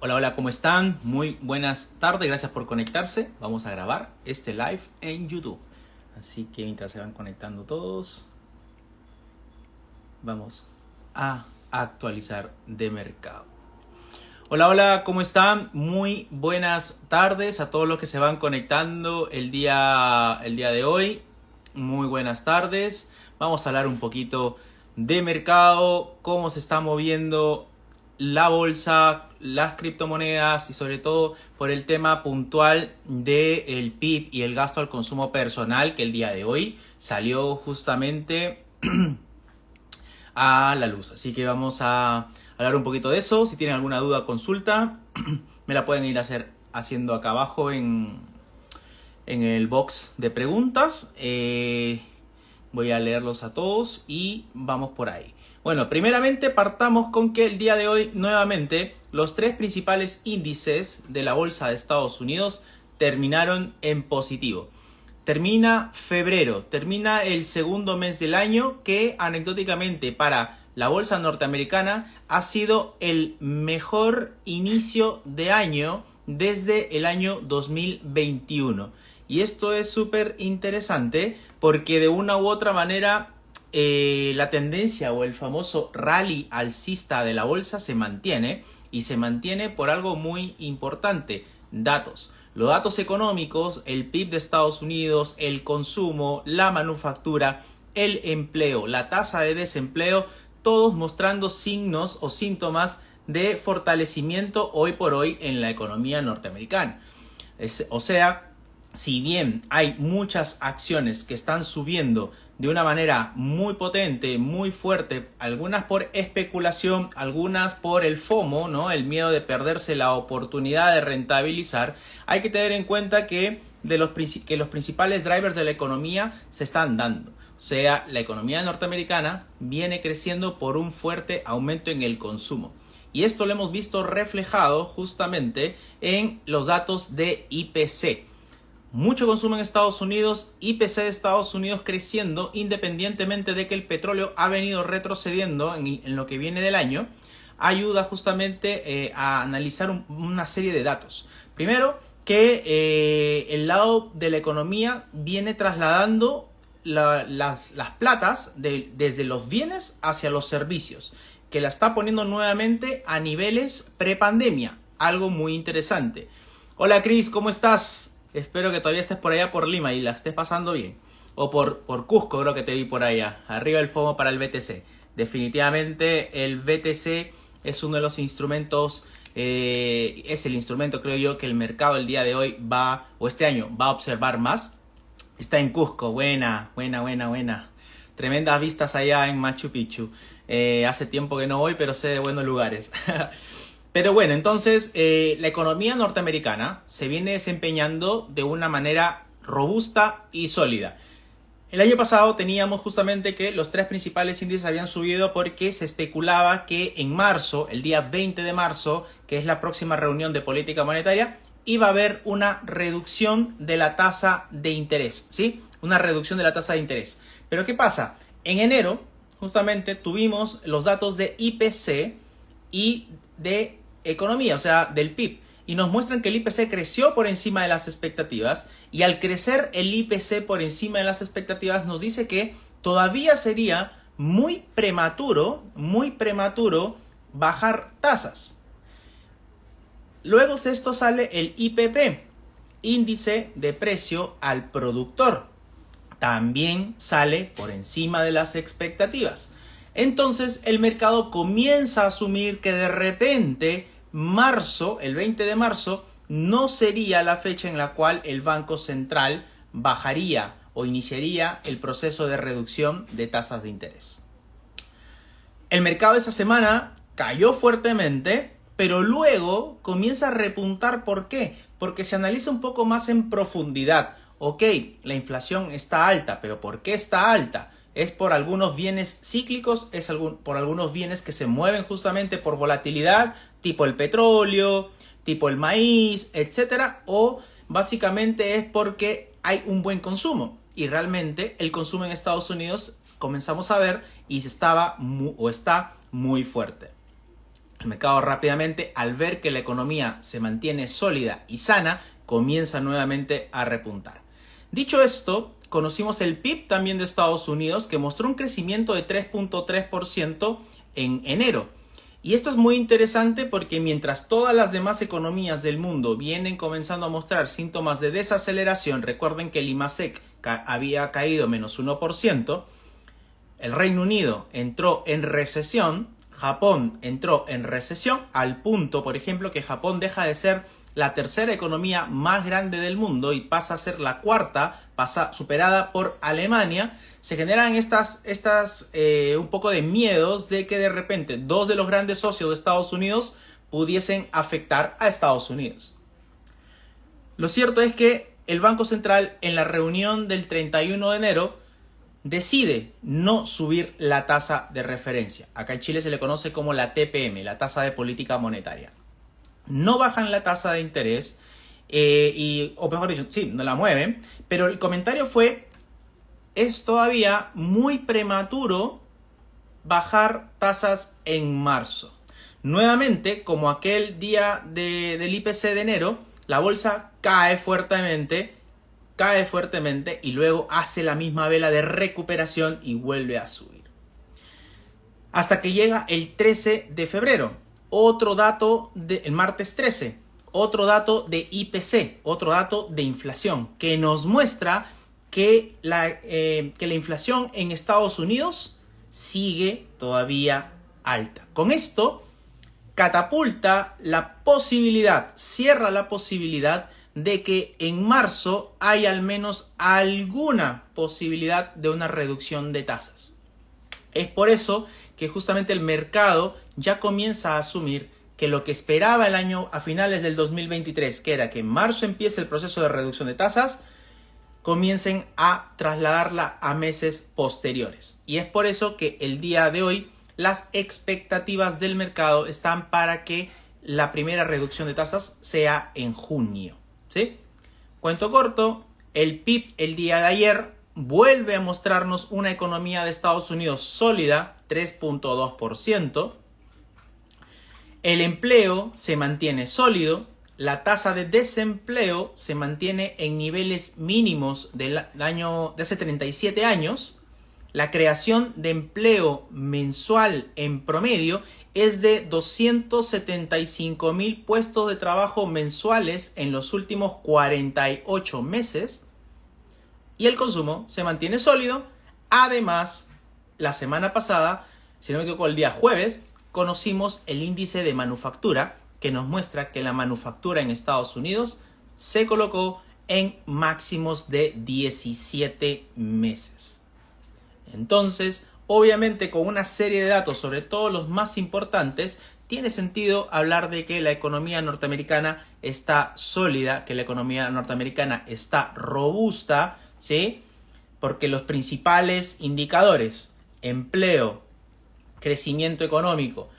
Hola, hola, ¿cómo están? Muy buenas tardes, gracias por conectarse. Vamos a grabar este live en YouTube. Así que mientras se van conectando todos, vamos a actualizar de mercado. Hola, hola, ¿cómo están? Muy buenas tardes a todos los que se van conectando el día de hoy. Muy buenas tardes. Vamos a hablar un poquito de mercado, cómo se está moviendo la bolsa, las criptomonedas y sobre todo por el tema puntual del PIB y el gasto al consumo personal que el día de hoy salió justamente a la luz. Así que vamos a hablar un poquito de eso. Si tienen alguna duda, consulta, me la pueden ir haciendo acá abajo en el box de preguntas. Voy a leerlos a todos y vamos por ahí. Bueno, primeramente partamos con que el día de hoy nuevamente los tres principales índices de la bolsa de Estados Unidos terminaron en positivo. Termina febrero, termina el segundo mes del año que anecdóticamente para la bolsa norteamericana ha sido el mejor inicio de año desde el año 2021. Y esto es súper interesante porque de una u otra manera la tendencia o el famoso rally alcista de la bolsa se mantiene y se mantiene por algo muy importante, datos. Los datos económicos, el PIB de Estados Unidos, el consumo, la manufactura, el empleo, la tasa de desempleo, todos mostrando signos o síntomas de fortalecimiento hoy por hoy en la economía norteamericana. O sea, si bien hay muchas acciones que están subiendo de una manera muy potente, muy fuerte, algunas por especulación, algunas por el FOMO, ¿no? El miedo de perderse la oportunidad de rentabilizar, hay que tener en cuenta que los principales drivers de la economía se están dando. O sea, la economía norteamericana viene creciendo por un fuerte aumento en el consumo. Y esto lo hemos visto reflejado justamente en los datos de IPC. Mucho consumo en Estados Unidos, IPC de Estados Unidos creciendo independientemente de que el petróleo ha venido retrocediendo en lo que viene del año, ayuda justamente a analizar una serie de datos. Primero, que el lado de la economía viene trasladando las platas desde los bienes hacia los servicios, que la está poniendo nuevamente a niveles prepandemia, algo muy interesante. Hola Cris, ¿cómo estás? Espero que todavía estés por allá por Lima y la estés pasando bien. O por Cusco, creo que te vi por allá. Arriba el FOMO para el BTC. Definitivamente el BTC es uno de los instrumentos, es el instrumento creo yo que el mercado el día de hoy este año va a observar más. Está en Cusco, buena. Tremendas vistas allá en Machu Picchu. Hace tiempo que no voy, pero sé de buenos lugares. Pero bueno, entonces la economía norteamericana se viene desempeñando de una manera robusta y sólida. El año pasado teníamos justamente que los tres principales índices habían subido porque se especulaba que en marzo, el día 20 de marzo, que es la próxima reunión de política monetaria, iba a haber una reducción de la tasa de interés, ¿sí? Una reducción de la tasa de interés. Pero ¿qué pasa? En enero, justamente, tuvimos los datos de IPC y de economía, o sea, del PIB, y nos muestran que el IPC creció por encima de las expectativas, y al crecer el IPC por encima de las expectativas nos dice que todavía sería muy prematuro bajar tasas. Luego de esto sale el IPP, índice de precio al productor, también sale por encima de las expectativas. Entonces el mercado comienza a asumir que de repente marzo, el 20 de marzo, no sería la fecha en la cual el Banco Central bajaría o iniciaría el proceso de reducción de tasas de interés. El mercado esa semana cayó fuertemente, pero luego comienza a repuntar. ¿Por qué? Porque se analiza un poco más en profundidad. Ok, la inflación está alta, pero ¿por qué está alta? Es por algunos bienes cíclicos, por algunos bienes que se mueven justamente por volatilidad, tipo el petróleo, tipo el maíz, etcétera, o básicamente es porque hay un buen consumo y realmente el consumo en Estados Unidos comenzamos a ver y está muy fuerte. El mercado rápidamente, al ver que la economía se mantiene sólida y sana, comienza nuevamente a repuntar. Dicho esto, conocimos el PIB también de Estados Unidos, que mostró un crecimiento de 3.3% en enero. Y esto es muy interesante porque mientras todas las demás economías del mundo vienen comenzando a mostrar síntomas de desaceleración, recuerden que el IMASEC había caído menos 1%, el Reino Unido entró en recesión, Japón entró en recesión, al punto, por ejemplo, que Japón deja de ser la tercera economía más grande del mundo y pasa a ser la cuarta, superada por Alemania. Se generan un poco de miedos de que de repente dos de los grandes socios de Estados Unidos pudiesen afectar a Estados Unidos. Lo cierto es que el Banco Central en la reunión del 31 de enero decide no subir la tasa de referencia. Acá en Chile se le conoce como la TPM, la tasa de política monetaria. No bajan la tasa de interés, o mejor dicho, sí, no la mueven, pero el comentario fue: es todavía muy prematuro bajar tasas en marzo. Nuevamente, como aquel día del IPC de enero, la bolsa cae fuertemente y luego hace la misma vela de recuperación y vuelve a subir. Hasta que llega el 13 de febrero, otro dato el martes 13, otro dato de IPC, otro dato de inflación, que nos muestra que la inflación en Estados Unidos sigue todavía alta. Con esto catapulta la posibilidad, cierra la posibilidad de que en marzo hay al menos alguna posibilidad de una reducción de tasas. Es por eso que justamente el mercado ya comienza a asumir que lo que esperaba el año a finales del 2023, que era que en marzo empiece el proceso de reducción de tasas, comiencen a trasladarla a meses posteriores. Y es por eso que el día de hoy las expectativas del mercado están para que la primera reducción de tasas sea en junio. ¿Sí? Cuento corto, el PIB el día de ayer vuelve a mostrarnos una economía de Estados Unidos sólida, 3.2%. El empleo se mantiene sólido. La tasa de desempleo se mantiene en niveles mínimos del año de hace 37 años. La creación de empleo mensual en promedio es de 275,000 puestos de trabajo mensuales en los últimos 48 meses. Y el consumo se mantiene sólido. Además, la semana pasada, si no me equivoco, el día jueves, conocimos el índice de manufactura que nos muestra que la manufactura en Estados Unidos se colocó en máximos de 17 meses. Entonces, obviamente con una serie de datos, sobre todo los más importantes, tiene sentido hablar de que la economía norteamericana está sólida, que la economía norteamericana está robusta, ¿sí? Porque los principales indicadores, empleo, crecimiento económico,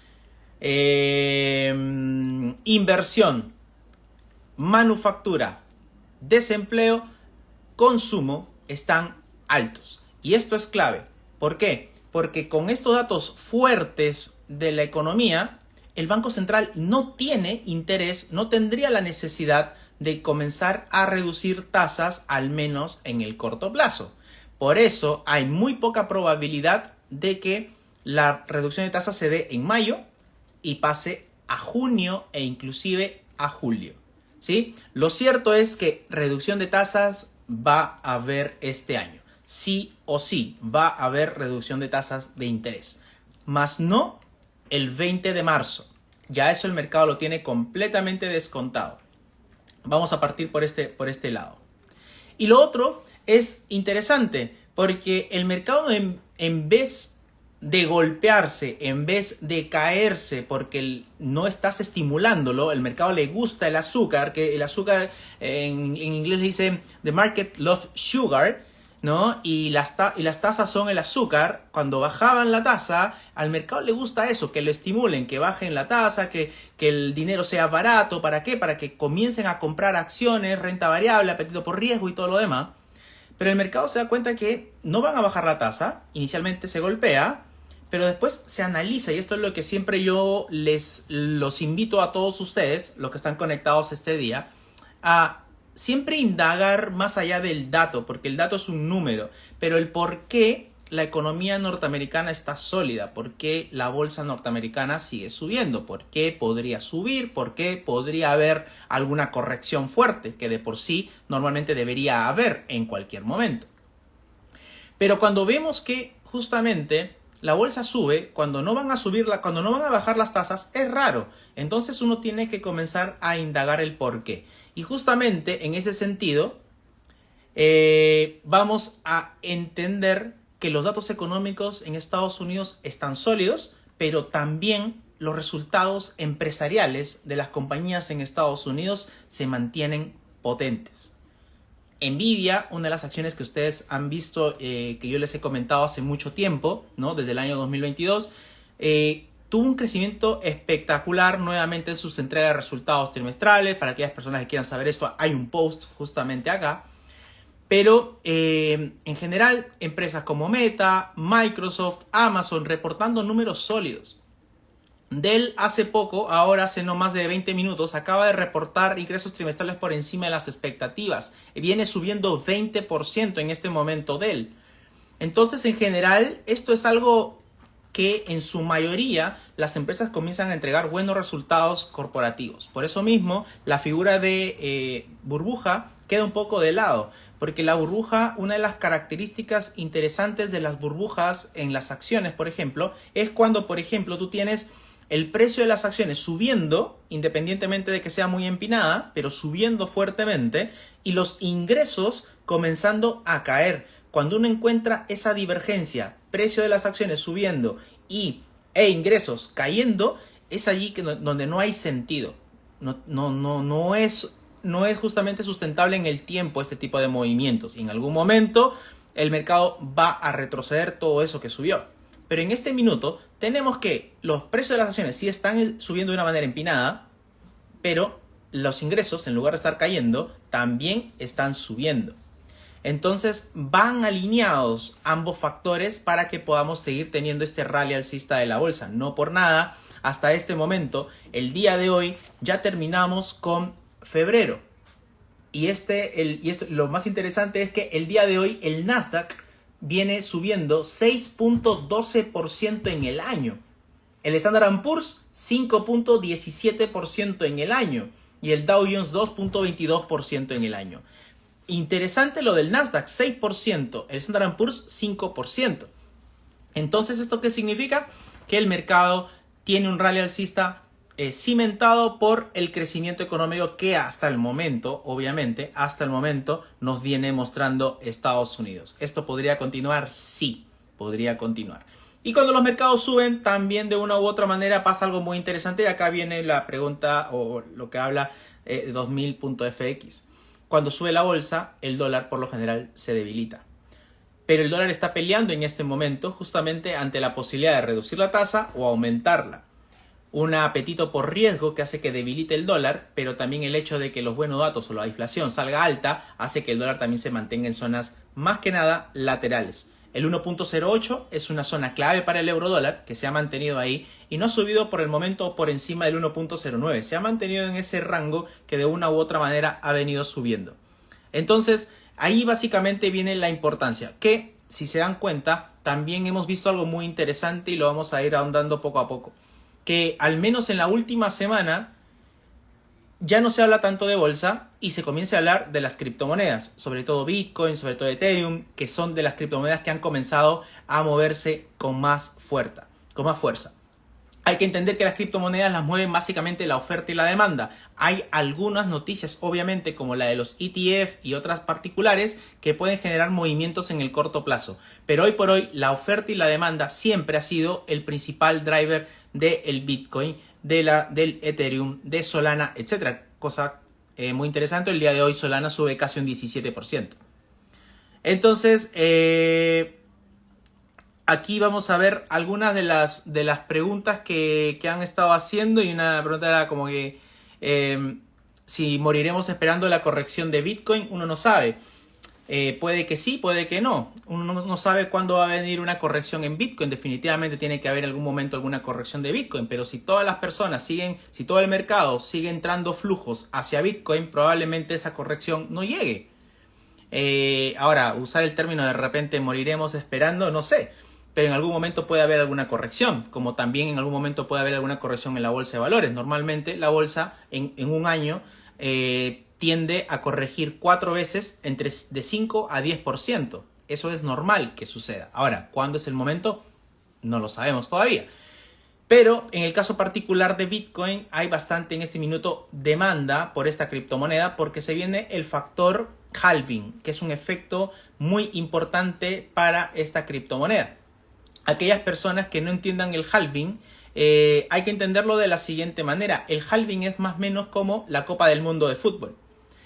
inversión, manufactura, desempleo, consumo, están altos. Y esto es clave. ¿Por qué? Porque con estos datos fuertes de la economía, el Banco Central no tiene interés, no tendría la necesidad de comenzar a reducir tasas, al menos en el corto plazo. Por eso hay muy poca probabilidad de que la reducción de tasas se dé en mayo y pase a junio e inclusive a julio. ¿Sí? Lo cierto es que reducción de tasas va a haber este año. Sí o sí va a haber reducción de tasas de interés. Más no el 20 de marzo. Ya eso el mercado lo tiene completamente descontado. Vamos a partir por este lado. Y lo otro es interesante porque el mercado en vez de golpearse, en vez de caerse porque no estás estimulándolo, el mercado le gusta el azúcar, que el azúcar en inglés le dice the market love sugar, ¿no? Y las tasas son el azúcar. Cuando bajaban la tasa, al mercado le gusta eso, que lo estimulen, que bajen la tasa, que el dinero sea barato. ¿Para qué? Para que comiencen a comprar acciones, renta variable, apetito por riesgo y todo lo demás. Pero el mercado se da cuenta que no van a bajar la tasa, inicialmente se golpea, pero después se analiza, y esto es lo que siempre yo los invito a todos ustedes, los que están conectados este día, a siempre indagar más allá del dato, porque el dato es un número, pero el por qué la economía norteamericana está sólida, por qué la bolsa norteamericana sigue subiendo, por qué podría subir, por qué podría haber alguna corrección fuerte, que de por sí normalmente debería haber en cualquier momento. Pero cuando vemos que justamente la bolsa sube, cuando no van a bajar las tasas, es raro. Entonces uno tiene que comenzar a indagar el por qué. Y justamente en ese sentido, vamos a entender que los datos económicos en Estados Unidos están sólidos, pero también los resultados empresariales de las compañías en Estados Unidos se mantienen potentes. Nvidia, una de las acciones que ustedes han visto, que yo les he comentado hace mucho tiempo, ¿no? Desde el año 2022, tuvo un crecimiento espectacular nuevamente en sus entregas de resultados trimestrales. Para aquellas personas que quieran saber esto, hay un post justamente acá. Pero en general, empresas como Meta, Microsoft, Amazon reportando números sólidos. Dell hace poco, ahora hace no más de 20 minutos, acaba de reportar ingresos trimestrales por encima de las expectativas. Viene subiendo 20% en este momento Dell. Entonces, en general, esto es algo que en su mayoría las empresas comienzan a entregar buenos resultados corporativos. Por eso mismo, la figura de burbuja queda un poco de lado. Porque la burbuja, una de las características interesantes de las burbujas en las acciones, por ejemplo, es cuando, por ejemplo, tú tienes el precio de las acciones subiendo, independientemente de que sea muy empinada, pero subiendo fuertemente, y los ingresos comenzando a caer. Cuando uno encuentra esa divergencia, precio de las acciones subiendo e ingresos cayendo, es allí donde no hay sentido. No es justamente sustentable en el tiempo este tipo de movimientos. Y en algún momento el mercado va a retroceder todo eso que subió. Pero en este minuto tenemos que los precios de las acciones sí están subiendo de una manera empinada, pero los ingresos, en lugar de estar cayendo, también están subiendo. Entonces van alineados ambos factores para que podamos seguir teniendo este rally alcista de la bolsa. No por nada, hasta este momento, el día de hoy, ya terminamos con febrero. Y lo más interesante es que el día de hoy el Nasdaq viene subiendo 6.12% en el año. El Standard & Poor's 5.17% en el año. Y el Dow Jones 2.22% en el año. Interesante lo del Nasdaq, 6%. El Standard & Poor's 5%. Entonces, ¿esto qué significa? Que el mercado tiene un rally alcista cimentado por el crecimiento económico que hasta el momento, obviamente, nos viene mostrando Estados Unidos. ¿Esto podría continuar? Sí, podría continuar. Y cuando los mercados suben, también de una u otra manera pasa algo muy interesante. Y acá viene la pregunta o lo que habla 2000.fx. Cuando sube la bolsa, el dólar por lo general se debilita. Pero el dólar está peleando en este momento justamente ante la posibilidad de reducir la tasa o aumentarla. Un apetito por riesgo que hace que debilite el dólar, pero también el hecho de que los buenos datos o la inflación salga alta hace que el dólar también se mantenga en zonas más que nada laterales. El 1.08 es una zona clave para el euro dólar que se ha mantenido ahí y no ha subido por el momento por encima del 1.09. Se ha mantenido en ese rango que de una u otra manera ha venido subiendo. Entonces, ahí básicamente viene la importancia, que si se dan cuenta, también hemos visto algo muy interesante y lo vamos a ir ahondando poco a poco. Que al menos en la última semana ya no se habla tanto de bolsa y se comienza a hablar de las criptomonedas, sobre todo Bitcoin, sobre todo Ethereum, que son de las criptomonedas que han comenzado a moverse con más fuerza. Hay que entender que las criptomonedas las mueven básicamente la oferta y la demanda. Hay algunas noticias, obviamente, como la de los ETF y otras particulares, que pueden generar movimientos en el corto plazo. Pero hoy por hoy, la oferta y la demanda siempre ha sido el principal driver del Bitcoin, del Ethereum, de Solana, etc. Cosa muy interesante, el día de hoy Solana sube casi un 17%. Entonces, aquí vamos a ver algunas de las preguntas que han estado haciendo. Y una pregunta era como que si moriremos esperando la corrección de Bitcoin, uno no sabe. Puede que sí, puede que no. Uno no sabe cuándo va a venir una corrección en Bitcoin. Definitivamente tiene que haber en algún momento alguna corrección de Bitcoin. Pero si todas las personas si todo el mercado sigue entrando flujos hacia Bitcoin, probablemente esa corrección no llegue. Ahora, usar el término de repente moriremos esperando, no sé. Pero en algún momento puede haber alguna corrección. Como también en algún momento puede haber alguna corrección en la bolsa de valores. Normalmente la bolsa en un año tiende a corregir 4 veces de 5 a 10%. Eso es normal que suceda. Ahora, ¿cuándo es el momento? No lo sabemos todavía. Pero en el caso particular de Bitcoin hay bastante en este minuto demanda por esta criptomoneda porque se viene el factor halving, que es un efecto muy importante para esta criptomoneda. Aquellas personas que no entiendan el halving, hay que entenderlo de la siguiente manera. El halving es más o menos como la Copa del Mundo de fútbol.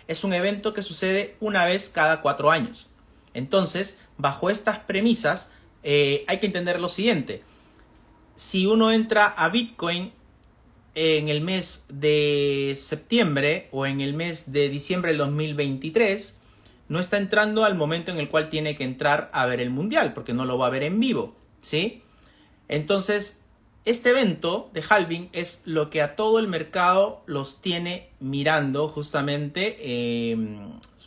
Es un evento que sucede una vez cada 4 años. Entonces, bajo estas premisas, hay que entender lo siguiente. Si uno entra a Bitcoin en el mes de septiembre o en el mes de diciembre del 2023, no está entrando al momento en el cual tiene que entrar a ver el mundial, porque no lo va a ver en vivo, ¿sí? Entonces, este evento de halving es lo que a todo el mercado los tiene mirando justamente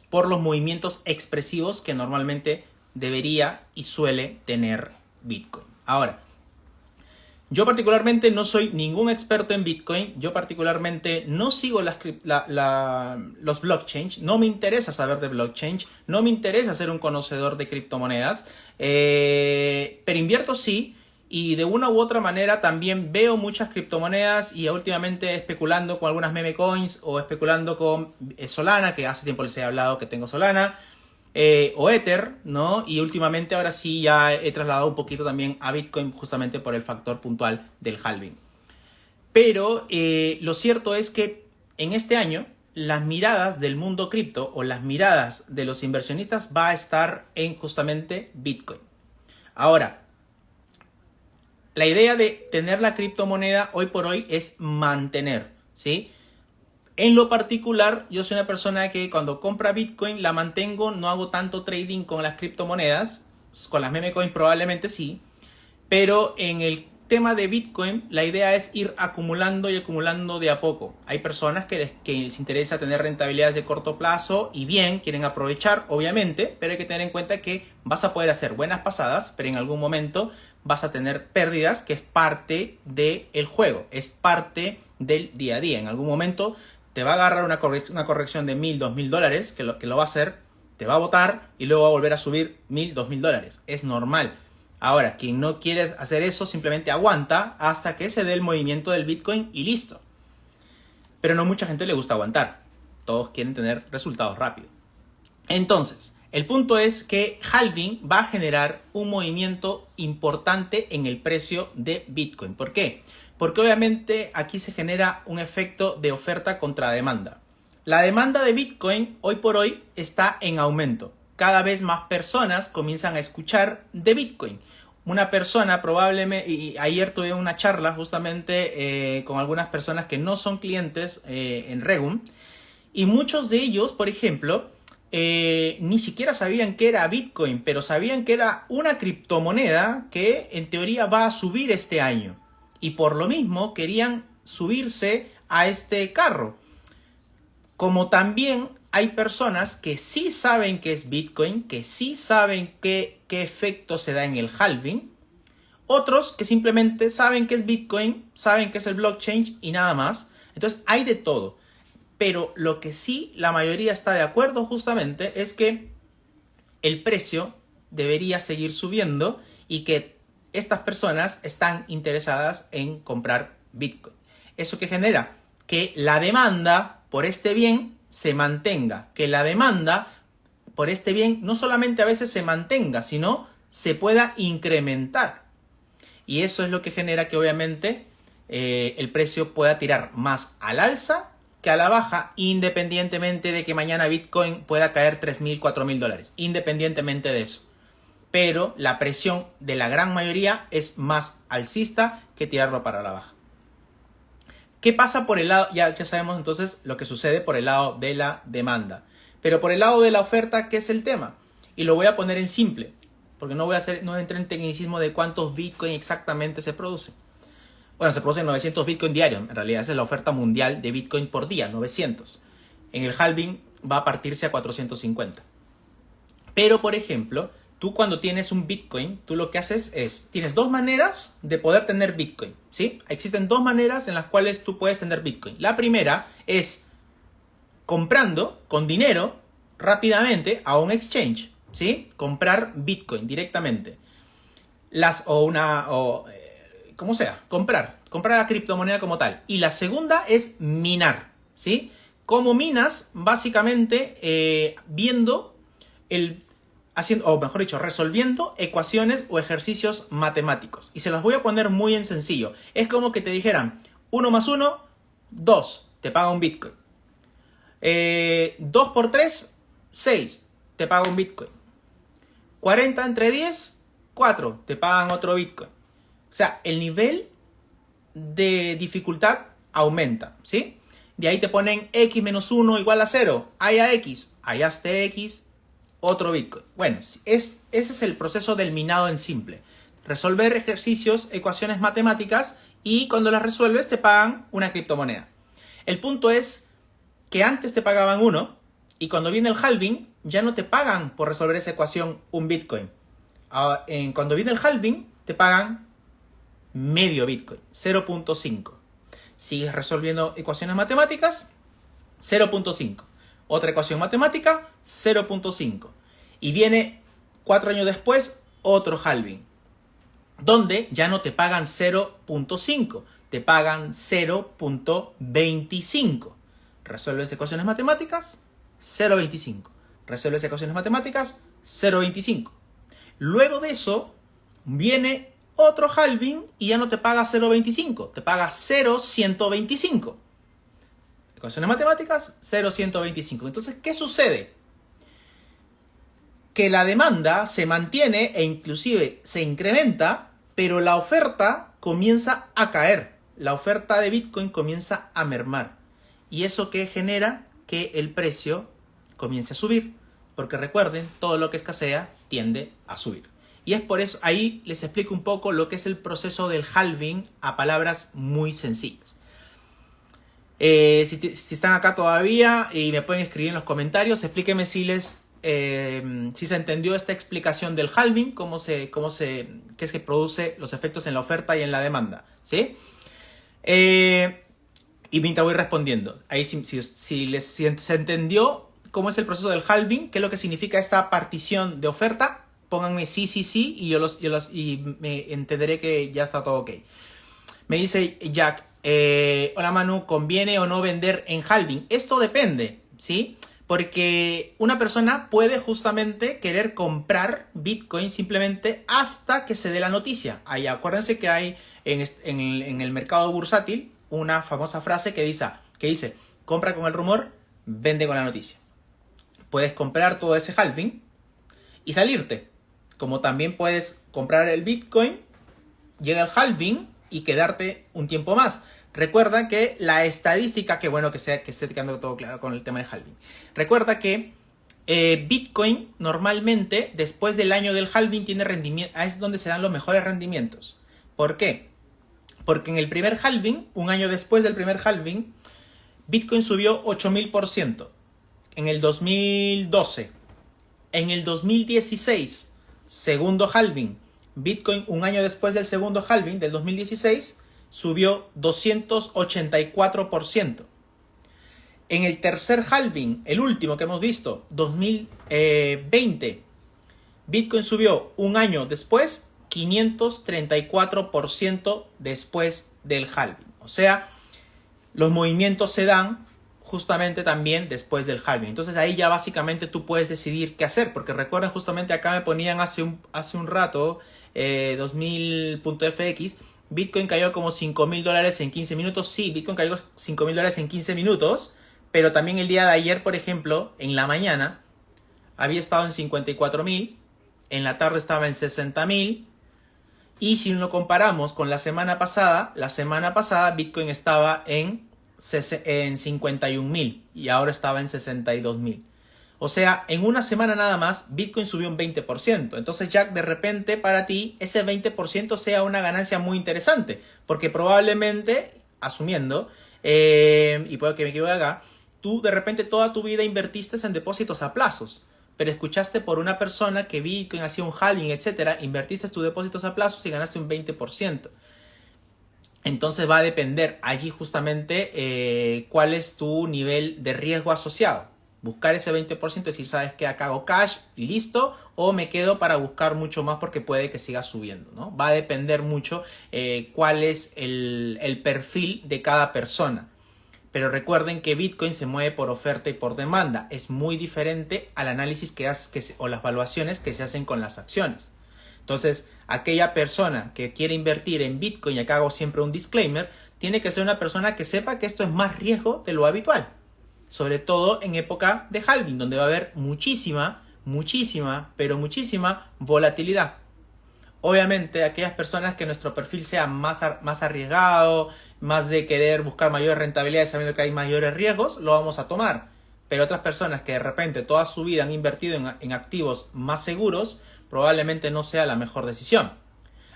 por los movimientos expresivos que normalmente debería y suele tener Bitcoin. Ahora, yo particularmente no soy ningún experto en Bitcoin, yo particularmente no sigo los blockchain, no me interesa saber de blockchain, no me interesa ser un conocedor de criptomonedas, pero invierto sí. Y de una u otra manera también veo muchas criptomonedas y últimamente especulando con algunas meme coins o especulando con Solana, que hace tiempo les he hablado que tengo Solana, o Ether, ¿no? Y últimamente ahora sí ya he trasladado un poquito también a Bitcoin justamente por el factor puntual del halving. Pero lo cierto es que en este año las miradas del mundo cripto o las miradas de los inversionistas va a estar en justamente Bitcoin. Ahora, la idea de tener la criptomoneda hoy por hoy es mantener, ¿sí? En lo particular, yo soy una persona que cuando compra Bitcoin la mantengo, no hago tanto trading con las criptomonedas, con las meme coins probablemente sí, pero en el tema de Bitcoin la idea es ir acumulando y acumulando de a poco. Hay personas que les interesa tener rentabilidades de corto plazo y bien, quieren aprovechar, obviamente, pero hay que tener en cuenta que vas a poder hacer buenas pasadas, pero en algún momento vas a tener pérdidas, que es parte del juego, es parte del día a día. En algún momento te va a agarrar una corrección de $1,000, $2,000, que lo va a hacer, te va a botar y luego va a volver a subir $1,000, $2,000. Es normal. Ahora, quien no quiere hacer eso simplemente aguanta hasta que se dé el movimiento del Bitcoin y listo. Pero no mucha gente le gusta aguantar. Todos quieren tener resultados rápidos. Entonces, el punto es que halving va a generar un movimiento importante en el precio de Bitcoin. ¿Por qué? Porque obviamente aquí se genera un efecto de oferta contra demanda. La demanda de Bitcoin hoy por hoy está en aumento. Cada vez más personas comienzan a escuchar de Bitcoin. Una persona probablemente, y ayer tuve una charla justamente con algunas personas que no son clientes en Regum, y muchos de ellos, por ejemplo, ni siquiera sabían que era Bitcoin, pero sabían que era una criptomoneda que en teoría va a subir este año. Y por lo mismo querían subirse a este carro. Como también hay personas que sí saben qué es Bitcoin, que sí saben qué efecto se da en el halving. Otros que simplemente saben qué es Bitcoin, saben qué es el blockchain y nada más. Entonces hay de todo. Pero lo que sí la mayoría está de acuerdo justamente es que el precio debería seguir subiendo y que estas personas están interesadas en comprar Bitcoin. ¿Eso qué genera? Que la demanda por este bien se mantenga. Que la demanda por este bien no solamente a veces se mantenga, sino se pueda incrementar. Y eso es lo que genera que obviamente el precio pueda tirar más al alza que a la baja, independientemente de que mañana Bitcoin pueda caer $3,000, $4,000, independientemente de eso. Pero la presión de la gran mayoría es más alcista que tirarlo para la baja. ¿Qué pasa por el lado? Ya sabemos entonces lo que sucede por el lado de la demanda. Pero por el lado de la oferta, ¿qué es el tema? Y lo voy a poner en simple, porque no entré en tecnicismo de cuántos Bitcoin exactamente se producen. Bueno, se producen 900 Bitcoin diarios. En realidad esa es la oferta mundial de Bitcoin por día, 900. En el halving va a partirse a 450. Pero, por ejemplo, tú cuando tienes un Bitcoin, tú lo que haces es, tienes dos maneras de poder tener Bitcoin, ¿sí? Existen dos maneras en las cuales tú puedes tener Bitcoin. La primera es comprando con dinero rápidamente a un exchange, ¿sí? Comprar Bitcoin directamente. Como sea, comprar la criptomoneda como tal. Y la segunda es minar, ¿sí? ¿Cómo minas? Básicamente resolviendo ecuaciones o ejercicios matemáticos. Y se los voy a poner muy en sencillo. Es como que te dijeran, 1 más 1, 2, te paga un Bitcoin. 2 por 3, 6, te paga un Bitcoin. 40 entre 10, 4, te pagan otro Bitcoin. O sea, el nivel de dificultad aumenta, ¿sí? De ahí te ponen x menos 1 igual a 0. Haya x, hallaste x, otro Bitcoin. Bueno, ese es el proceso del minado en simple. Resolver ejercicios, ecuaciones matemáticas y cuando las resuelves te pagan una criptomoneda. El punto es que antes te pagaban 1 y cuando viene el halving ya no te pagan por resolver esa ecuación un Bitcoin. Cuando viene el halving te pagan medio Bitcoin, 0.5. Sigues resolviendo ecuaciones matemáticas, 0.5. Otra ecuación matemática, 0.5. Y viene 4 años después otro halving, donde ya no te pagan 0.5, te pagan 0.25. Resuelves ecuaciones matemáticas, 0.25. Resuelves ecuaciones matemáticas, 0.25. Luego de eso viene otro halving y ya no te paga 0.25, te paga 0.125. Ecuaciones matemáticas, 0.125. Entonces, ¿qué sucede? Que la demanda se mantiene e inclusive se incrementa, pero la oferta comienza a caer. La oferta de Bitcoin comienza a mermar. ¿Y eso qué genera? Que el precio comience a subir. Porque recuerden, todo lo que escasea tiende a subir. Y es por eso, ahí les explico un poco lo que es el proceso del halving a palabras muy sencillas. Si están acá todavía y me pueden escribir en los comentarios, explíquenme si se entendió esta explicación del halving, qué es que produce los efectos en la oferta y en la demanda, ¿sí? Y mientras voy respondiendo, ahí si se entendió cómo es el proceso del halving, qué es lo que significa esta partición de oferta, pónganme sí, y y me entenderé que ya está todo ok. Me dice Jack, hola Manu, ¿conviene o no vender en halving? Esto depende, ¿sí? Porque una persona puede justamente querer comprar Bitcoin simplemente hasta que se dé la noticia. Ahí, acuérdense que hay en el mercado bursátil una famosa frase que dice, compra con el rumor, vende con la noticia. Puedes comprar todo ese halving y salirte. Como también puedes comprar el Bitcoin, llega el halving y quedarte un tiempo más. Recuerda que la estadística, que esté quedando todo claro con el tema del halving. Recuerda que Bitcoin normalmente después del año del halving tiene rendimiento, es donde se dan los mejores rendimientos. ¿Por qué? Porque en el primer halving, un año después del primer halving, Bitcoin subió 8000%. En el 2012, en el 2016, segundo halving, Bitcoin un año después del segundo halving del 2016 subió 284%. En el tercer halving, el último que hemos visto, 2020, Bitcoin subió un año después 534% después del halving. O sea, los movimientos se dan justamente también después del halving. Entonces ahí ya básicamente tú puedes decidir qué hacer, porque recuerden, justamente acá me ponían hace un rato 2000.fx, Bitcoin cayó como $5,000 en 15 minutos. Sí, Bitcoin cayó $5,000 en 15 minutos, pero también el día de ayer, por ejemplo, en la mañana había estado en 54,000, en la tarde estaba en 60,000, y si lo comparamos con la semana pasada Bitcoin estaba en 51,000 y ahora estaba en 62,000. O sea, en una semana nada más, Bitcoin subió un 20%. Entonces, Jack, de repente para ti, ese 20% sea una ganancia muy interesante. Porque probablemente, asumiendo, y puede que me equivoque acá, tú de repente toda tu vida invertiste en depósitos a plazos. Pero escuchaste por una persona que Bitcoin hacía un halving, etcétera, invertiste tus depósitos a plazos y ganaste un 20%. Entonces va a depender allí justamente cuál es tu nivel de riesgo asociado. Buscar ese 20%, decir, sabes que acá hago cash y listo, o me quedo para buscar mucho más porque puede que siga subiendo, ¿no? Va a depender mucho cuál es el perfil de cada persona. Pero recuerden que Bitcoin se mueve por oferta y por demanda. Es muy diferente al análisis o las valuaciones que se hacen con las acciones. Entonces, aquella persona que quiere invertir en Bitcoin, y acá hago siempre un disclaimer, tiene que ser una persona que sepa que esto es más riesgo de lo habitual. Sobre todo en época de halving, donde va a haber muchísima volatilidad. Obviamente, aquellas personas que nuestro perfil sea más arriesgado, más de querer buscar mayores rentabilidades sabiendo que hay mayores riesgos, lo vamos a tomar. Pero otras personas que de repente toda su vida han invertido en activos más seguros, probablemente no sea la mejor decisión.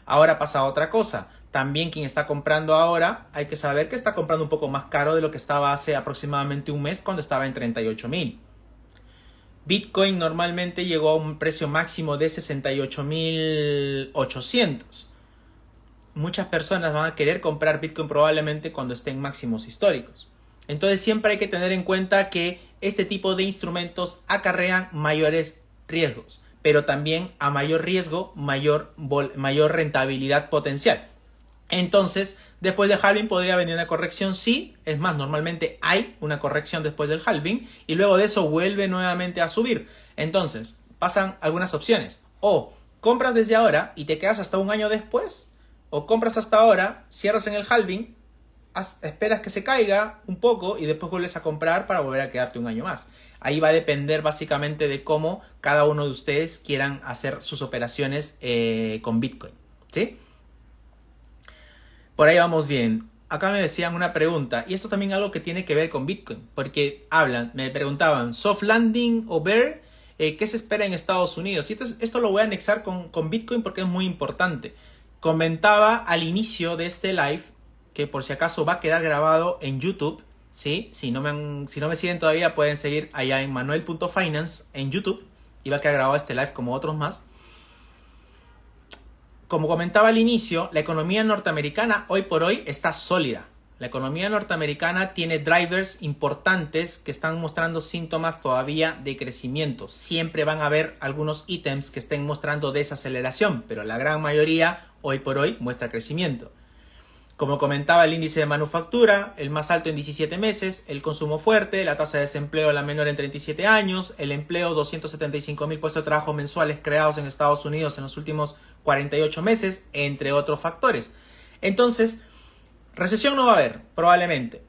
Ahora pasa otra cosa. También quien está comprando ahora, hay que saber que está comprando un poco más caro de lo que estaba hace aproximadamente un mes cuando estaba en 38.000. Bitcoin normalmente llegó a un precio máximo de 68.800. Muchas personas van a querer comprar Bitcoin probablemente cuando esté en máximos históricos. Entonces siempre hay que tener en cuenta que este tipo de instrumentos acarrean mayores riesgos, pero también a mayor riesgo, mayor rentabilidad potencial. Entonces, después del halving podría venir una corrección, sí. Es más, normalmente hay una corrección después del halving y luego de eso vuelve nuevamente a subir. Entonces, pasan algunas opciones. O compras desde ahora y te quedas hasta un año después. O compras hasta ahora, cierras en el halving, esperas que se caiga un poco y después vuelves a comprar para volver a quedarte un año más. Ahí va a depender básicamente de cómo cada uno de ustedes quieran hacer sus operaciones con Bitcoin, ¿sí? Por ahí vamos bien. Acá me decían una pregunta, y esto también es algo que tiene que ver con Bitcoin, porque me preguntaban, ¿soft landing o bear? ¿Qué se espera en Estados Unidos? Y esto lo voy a anexar con Bitcoin porque es muy importante. Comentaba al inicio de este live, que por si acaso va a quedar grabado en YouTube, ¿sí? Si no me siguen todavía pueden seguir allá en manuel.finance en YouTube, y va a quedar grabado este live como otros más. Como comentaba al inicio, la economía norteamericana hoy por hoy está sólida. La economía norteamericana tiene drivers importantes que están mostrando síntomas todavía de crecimiento. Siempre van a haber algunos ítems que estén mostrando desaceleración, pero la gran mayoría hoy por hoy muestra crecimiento. Como comentaba, el índice de manufactura, el más alto en 17 meses, el consumo fuerte, la tasa de desempleo la menor en 37 años, el empleo, 275.000 puestos de trabajo mensuales creados en Estados Unidos en los últimos 48 meses, entre otros factores. Entonces, recesión no va a haber, probablemente.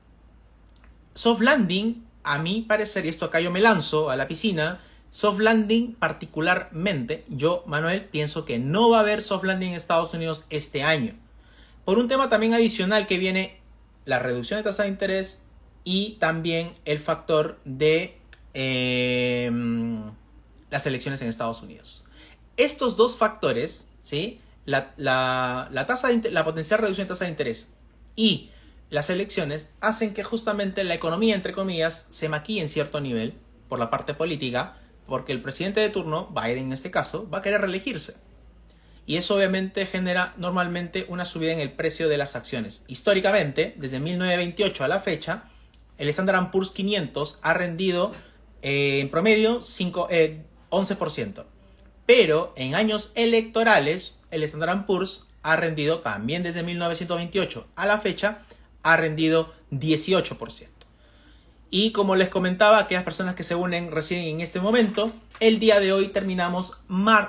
Soft landing, a mi parecer, y esto acá yo me lanzo a la piscina, soft landing particularmente, yo, Manuel, pienso que no va a haber soft landing en Estados Unidos este año. Por un tema también adicional que viene la reducción de tasa de interés y también el factor de las elecciones en Estados Unidos. Estos dos factores, ¿sí? la potencial reducción de tasa de interés y las elecciones hacen que justamente la economía, entre comillas, se maquille en cierto nivel por la parte política, porque el presidente de turno, Biden en este caso, va a querer reelegirse. Y eso obviamente genera normalmente una subida en el precio de las acciones. Históricamente, desde 1928 a la fecha, el Standard & Poor's 500 ha rendido en promedio 11%. Pero en años electorales, el Standard & Poor's ha rendido también desde 1928 a la fecha, ha rendido 18%. Y como les comentaba, aquellas personas que se unen recién en este momento, el día de hoy terminamos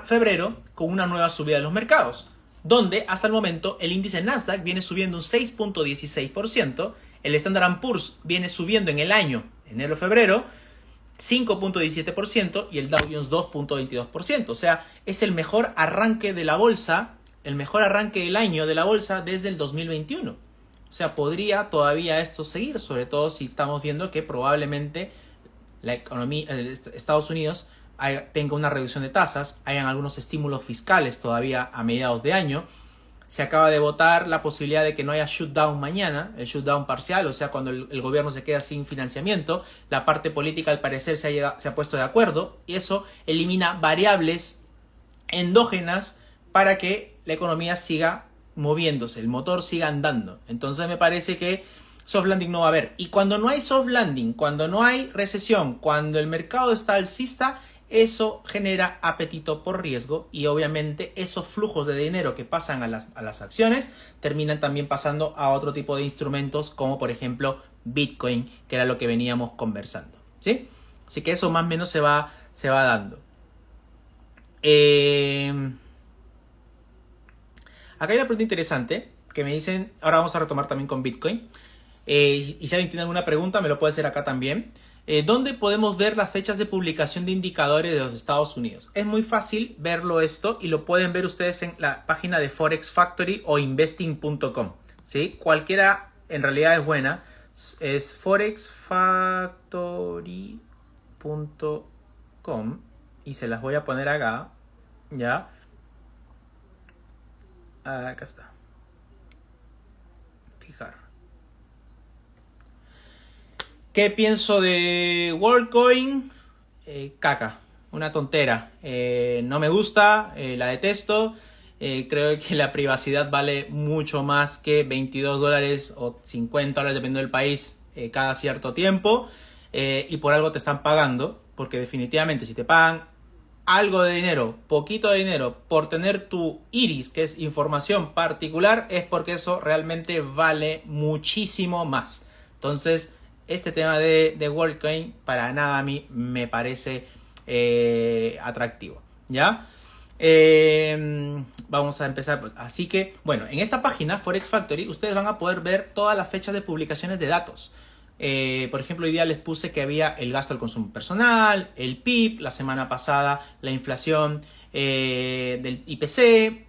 febrero con una nueva subida de los mercados, donde hasta el momento el índice Nasdaq viene subiendo un 6.16%, el Standard & Poor's viene subiendo en el año enero-febrero 5.17% y el Dow Jones 2.22%. O sea, es el mejor arranque de la bolsa, el mejor arranque del año de la bolsa desde el 2021. O sea, podría todavía esto seguir, sobre todo si estamos viendo que probablemente la economía, Estados Unidos tenga una reducción de tasas, hayan algunos estímulos fiscales todavía a mediados de año. Se acaba de votar la posibilidad de que no haya shutdown mañana, el shutdown parcial, o sea, cuando el gobierno se queda sin financiamiento. La parte política al parecer se ha puesto de acuerdo y eso elimina variables endógenas para que la economía siga moviéndose, el motor siga andando. Entonces me parece que soft landing no va a haber. Y cuando no hay soft landing, cuando no hay recesión, cuando el mercado está alcista, eso genera apetito por riesgo y obviamente esos flujos de dinero que pasan a las acciones terminan también pasando a otro tipo de instrumentos como por ejemplo Bitcoin, que era lo que veníamos conversando, ¿sí? Así que eso más o menos se va dando. Acá hay una pregunta interesante que me dicen, ahora vamos a retomar también con Bitcoin. Y si alguien tiene alguna pregunta me lo puede hacer acá también. ¿Dónde podemos ver las fechas de publicación de indicadores de los Estados Unidos? Es muy fácil verlo esto y lo pueden ver ustedes en la página de Forex Factory o investing.com, ¿sí? Cualquiera en realidad es buena. Es forexfactory.com y se las voy a poner acá, ¿ya? Acá está. Fijar. ¿Qué pienso de WorldCoin? Caca, una tontera. No me gusta, la detesto. Creo que la privacidad vale mucho más que $22 o $50, dependiendo del país, cada cierto tiempo. Y por algo te están pagando, porque definitivamente si te pagan algo de dinero, poquito de dinero, por tener tu iris, que es información particular, es porque eso realmente vale muchísimo más. Entonces, este tema de WorldCoin para nada a mí me parece atractivo, ¿ya? Vamos a empezar. Así que, bueno, en esta página, Forex Factory, ustedes van a poder ver todas las fechas de publicaciones de datos. Por ejemplo, hoy día les puse que había el gasto al consumo personal, el PIB, la semana pasada la inflación del IPC,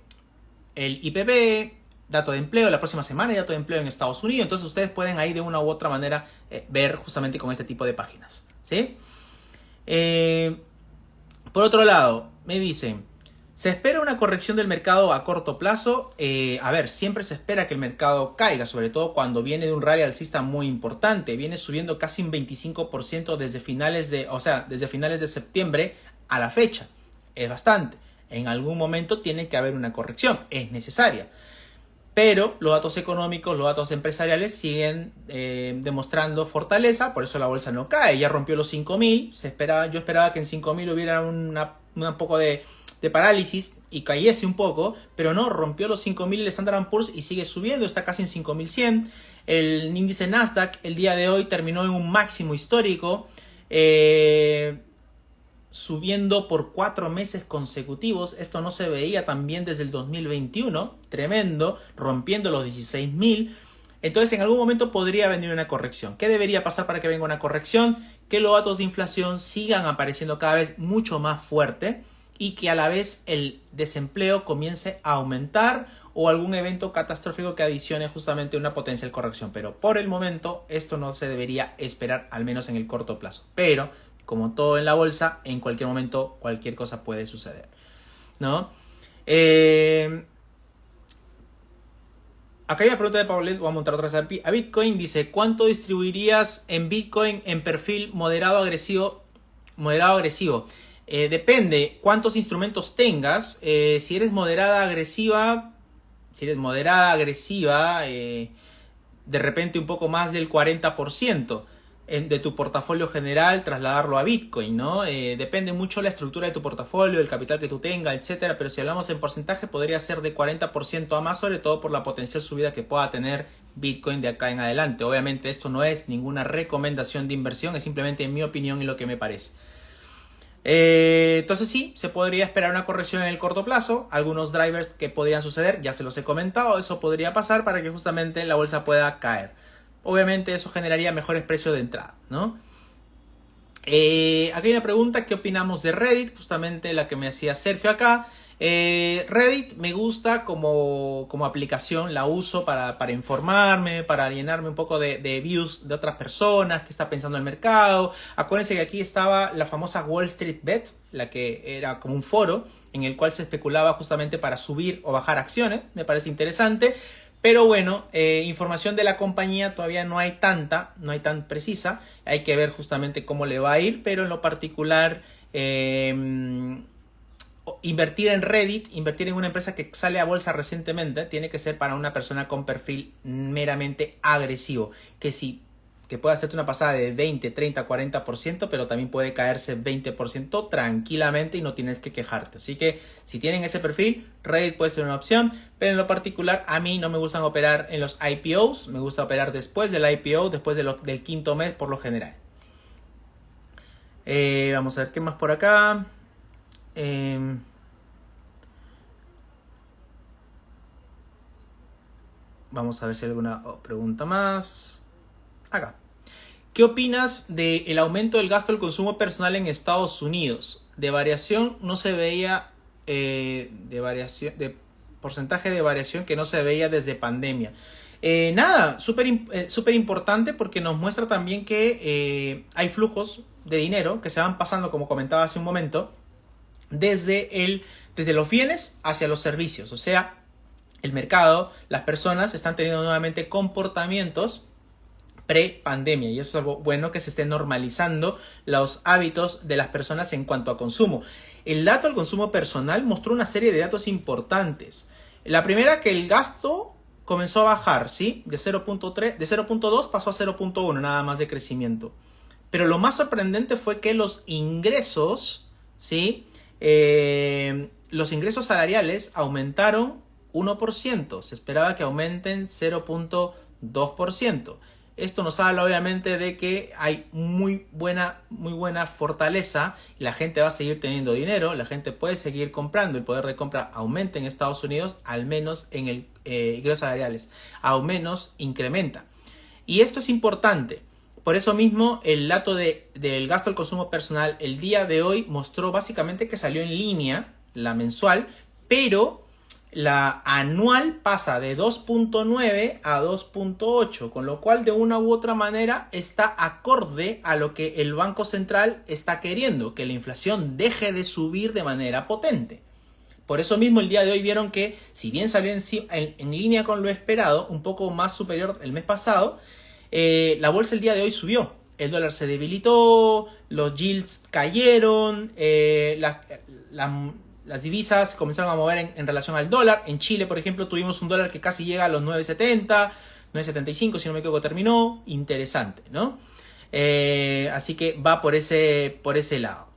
el IPB, dato de empleo, la próxima semana hay dato de empleo en Estados Unidos. Entonces ustedes pueden ahí de una u otra manera ver justamente con este tipo de páginas, ¿sí? Por otro lado, me dicen, ¿se espera una corrección del mercado a corto plazo? A ver, siempre se espera que el mercado caiga, sobre todo cuando viene de un rally alcista muy importante. Viene subiendo casi un 25% desde finales de septiembre a la fecha. Es bastante. En algún momento tiene que haber una corrección, es necesaria. Pero los datos económicos, los datos empresariales siguen demostrando fortaleza, por eso la bolsa no cae. Ya rompió los 5.000, yo esperaba que en 5.000 hubiera un poco de parálisis y cayese un poco, pero no, rompió los 5.000 el Standard & Poor's y sigue subiendo, está casi en 5.100. El índice Nasdaq el día de hoy terminó en un máximo histórico, subiendo por 4 meses consecutivos. Esto no se veía también desde el 2021, tremendo, rompiendo los 16.000. Entonces en algún momento podría venir una corrección. ¿Qué debería pasar para que venga una corrección? Que los datos de inflación sigan apareciendo cada vez mucho más fuerte y que a la vez el desempleo comience a aumentar o algún evento catastrófico que adicione justamente una potencial corrección. Pero por el momento esto no se debería esperar, al menos en el corto plazo. Pero como todo en la bolsa, en cualquier momento cualquier cosa puede suceder, ¿no? Acá hay una pregunta de Paulette, voy a montar otra vez a Bitcoin. Dice, ¿cuánto distribuirías en Bitcoin en perfil moderado agresivo? Depende cuántos instrumentos tengas. Si eres moderada agresiva, de repente un poco más del 40% de tu portafolio general, trasladarlo a Bitcoin, ¿no? Depende mucho la estructura de tu portafolio, el capital que tú tengas, etcétera, pero si hablamos en porcentaje podría ser de 40% a más, sobre todo por la potencial subida que pueda tener Bitcoin de acá en adelante. Obviamente esto no es ninguna recomendación de inversión, es simplemente mi opinión y lo que me parece. Entonces sí, se podría esperar una corrección en el corto plazo. Algunos drivers que podrían suceder, ya se los he comentado, eso podría pasar para que justamente la bolsa pueda caer. Obviamente eso generaría mejores precios de entrada, ¿no? Aquí hay una pregunta, ¿qué opinamos de Reddit? Justamente la que me hacía Sergio acá. Reddit me gusta como aplicación, la uso para informarme, para llenarme un poco de views de otras personas, qué está pensando el mercado. Acuérdense que aquí estaba la famosa Wall Street Bet, la que era como un foro en el cual se especulaba justamente para subir o bajar acciones, me parece interesante. Pero bueno, información de la compañía todavía no hay tan precisa, hay que ver justamente cómo le va a ir, pero en lo particular invertir en Reddit, invertir en una empresa que sale a bolsa recientemente, tiene que ser para una persona con perfil meramente agresivo, que puede hacerte una pasada de 20, 30, 40%, pero también puede caerse 20% tranquilamente y no tienes que quejarte. Así que si tienen ese perfil, Reddit puede ser una opción, pero en lo particular a mí no me gustan operar en los IPOs, me gusta operar después del IPO, después del quinto mes por lo general. Vamos a ver qué más por acá. Vamos a ver si hay alguna pregunta más. Acá. ¿Qué opinas del aumento del gasto del consumo personal en Estados Unidos? De variación no se veía, de porcentaje de variación que no se veía desde pandemia. Nada, súper importante porque nos muestra también que hay flujos de dinero que se van pasando, como comentaba hace un momento, desde los bienes hacia los servicios. O sea, el mercado, las personas están teniendo nuevamente comportamientos pre-pandemia, y eso es algo bueno, que se estén normalizando los hábitos de las personas en cuanto a consumo. El dato del consumo personal mostró una serie de datos importantes. La primera, que el gasto comenzó a bajar, ¿sí? De 0.2 pasó a 0.1 nada más de crecimiento. Pero lo más sorprendente fue que los ingresos, ¿sí? Los ingresos salariales aumentaron 1%. Se esperaba que aumenten 0.2%. Esto nos habla obviamente de que hay muy buena fortaleza y la gente va a seguir teniendo dinero, la gente puede seguir comprando, el poder de compra aumenta en Estados Unidos, al menos en el ingresos salariales, al menos incrementa. Y esto es importante. Por eso mismo el dato del gasto del consumo personal el día de hoy mostró básicamente que salió en línea, la mensual, pero la anual pasa de 2.9 a 2.8, con lo cual de una u otra manera está acorde a lo que el Banco Central está queriendo, que la inflación deje de subir de manera potente. Por eso mismo el día de hoy vieron que, si bien salió en línea con lo esperado, un poco más superior el mes pasado, la bolsa el día de hoy subió. El dólar se debilitó, los yields cayeron, las divisas comenzaron a mover en relación al dólar. En Chile, por ejemplo, tuvimos un dólar que casi llega a los 9.70, 9.75, si no me equivoco, terminó. Interesante, ¿no? Así que va por ese lado.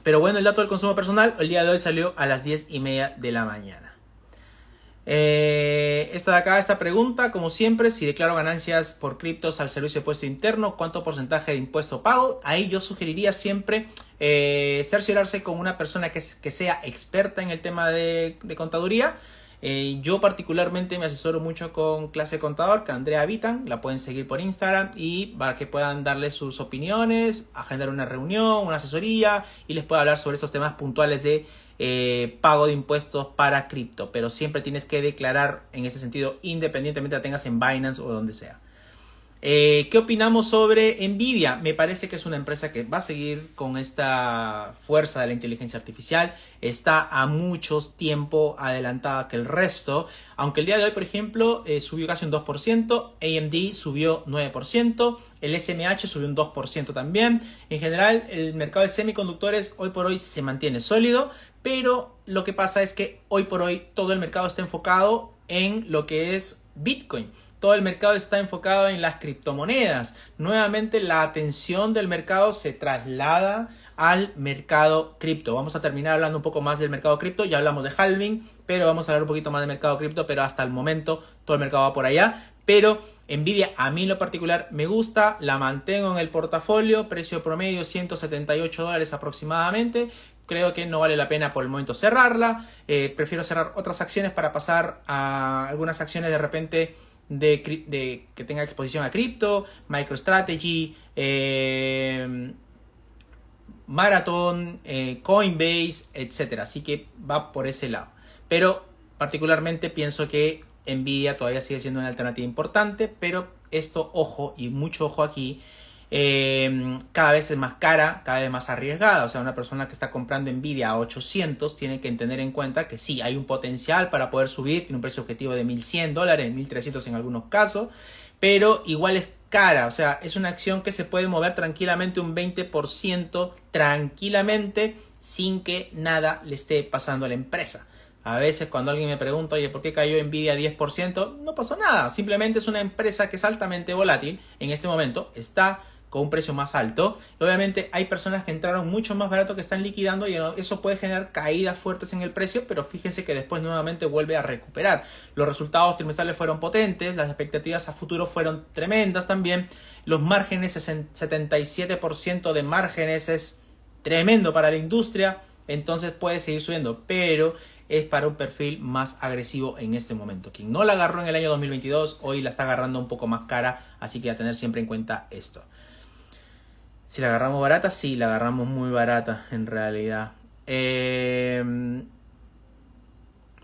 Pero bueno, el dato del consumo personal el día de hoy salió a las 10:30 de la mañana. Esta de acá, esta pregunta, como siempre, si declaro ganancias por criptos al servicio de impuesto interno, ¿cuánto porcentaje de impuesto pago? Ahí yo sugeriría siempre cerciorarse con una persona que sea experta en el tema de contaduría. Yo particularmente me asesoro mucho con Clase de Contador, que Andrea Vitan, la pueden seguir por Instagram, y para que puedan darle sus opiniones, agendar una reunión, una asesoría, y les pueda hablar sobre estos temas puntuales de pago de impuestos para cripto. Pero siempre tienes que declarar en ese sentido, independientemente la tengas en Binance o donde sea. ¿Qué opinamos sobre Nvidia? Me parece que es una empresa que va a seguir con esta fuerza de la inteligencia artificial. Está a mucho tiempo adelantada que el resto. Aunque el día de hoy, por ejemplo, subió casi un 2%. AMD subió 9%. El SMH subió un 2% también. En general, el mercado de semiconductores hoy por hoy se mantiene sólido. Pero lo que pasa es que hoy por hoy todo el mercado está enfocado en lo que es Bitcoin. Todo el mercado está enfocado en las criptomonedas. Nuevamente la atención del mercado se traslada al mercado cripto. Vamos a terminar hablando un poco más del mercado cripto. Ya hablamos de halving, pero vamos a hablar un poquito más del mercado cripto. Pero hasta el momento todo el mercado va por allá. Pero Nvidia a mí en lo particular me gusta. La mantengo en el portafolio. Precio promedio $178 aproximadamente. Creo que no vale la pena por el momento cerrarla. Prefiero cerrar otras acciones para pasar a algunas acciones de repente de que tenga exposición a cripto, MicroStrategy, Marathon, Coinbase, etc. Así que va por ese lado. Pero particularmente pienso que Nvidia todavía sigue siendo una alternativa importante, pero esto, ojo, y mucho ojo aquí, cada vez es más cara, cada vez más arriesgada. O sea, una persona que está comprando Nvidia a 800 tiene que tener en cuenta que sí, hay un potencial para poder subir, tiene un precio objetivo de $1.100, $1.300 en algunos casos, pero igual es cara. O sea, es una acción que se puede mover tranquilamente un 20% tranquilamente sin que nada le esté pasando a la empresa. A veces cuando alguien me pregunta, oye, ¿por qué cayó Nvidia 10%? No pasó nada, simplemente es una empresa que es altamente volátil. En este momento está con un precio más alto. Y obviamente hay personas que entraron mucho más barato que están liquidando y eso puede generar caídas fuertes en el precio, pero fíjense que después nuevamente vuelve a recuperar. Los resultados trimestrales fueron potentes, las expectativas a futuro fueron tremendas también. Los márgenes, 77% de márgenes es tremendo para la industria, entonces puede seguir subiendo, pero es para un perfil más agresivo en este momento. Quien no la agarró en el año 2022, hoy la está agarrando un poco más cara, así que a tener siempre en cuenta esto. Si la agarramos barata, sí, la agarramos muy barata en realidad.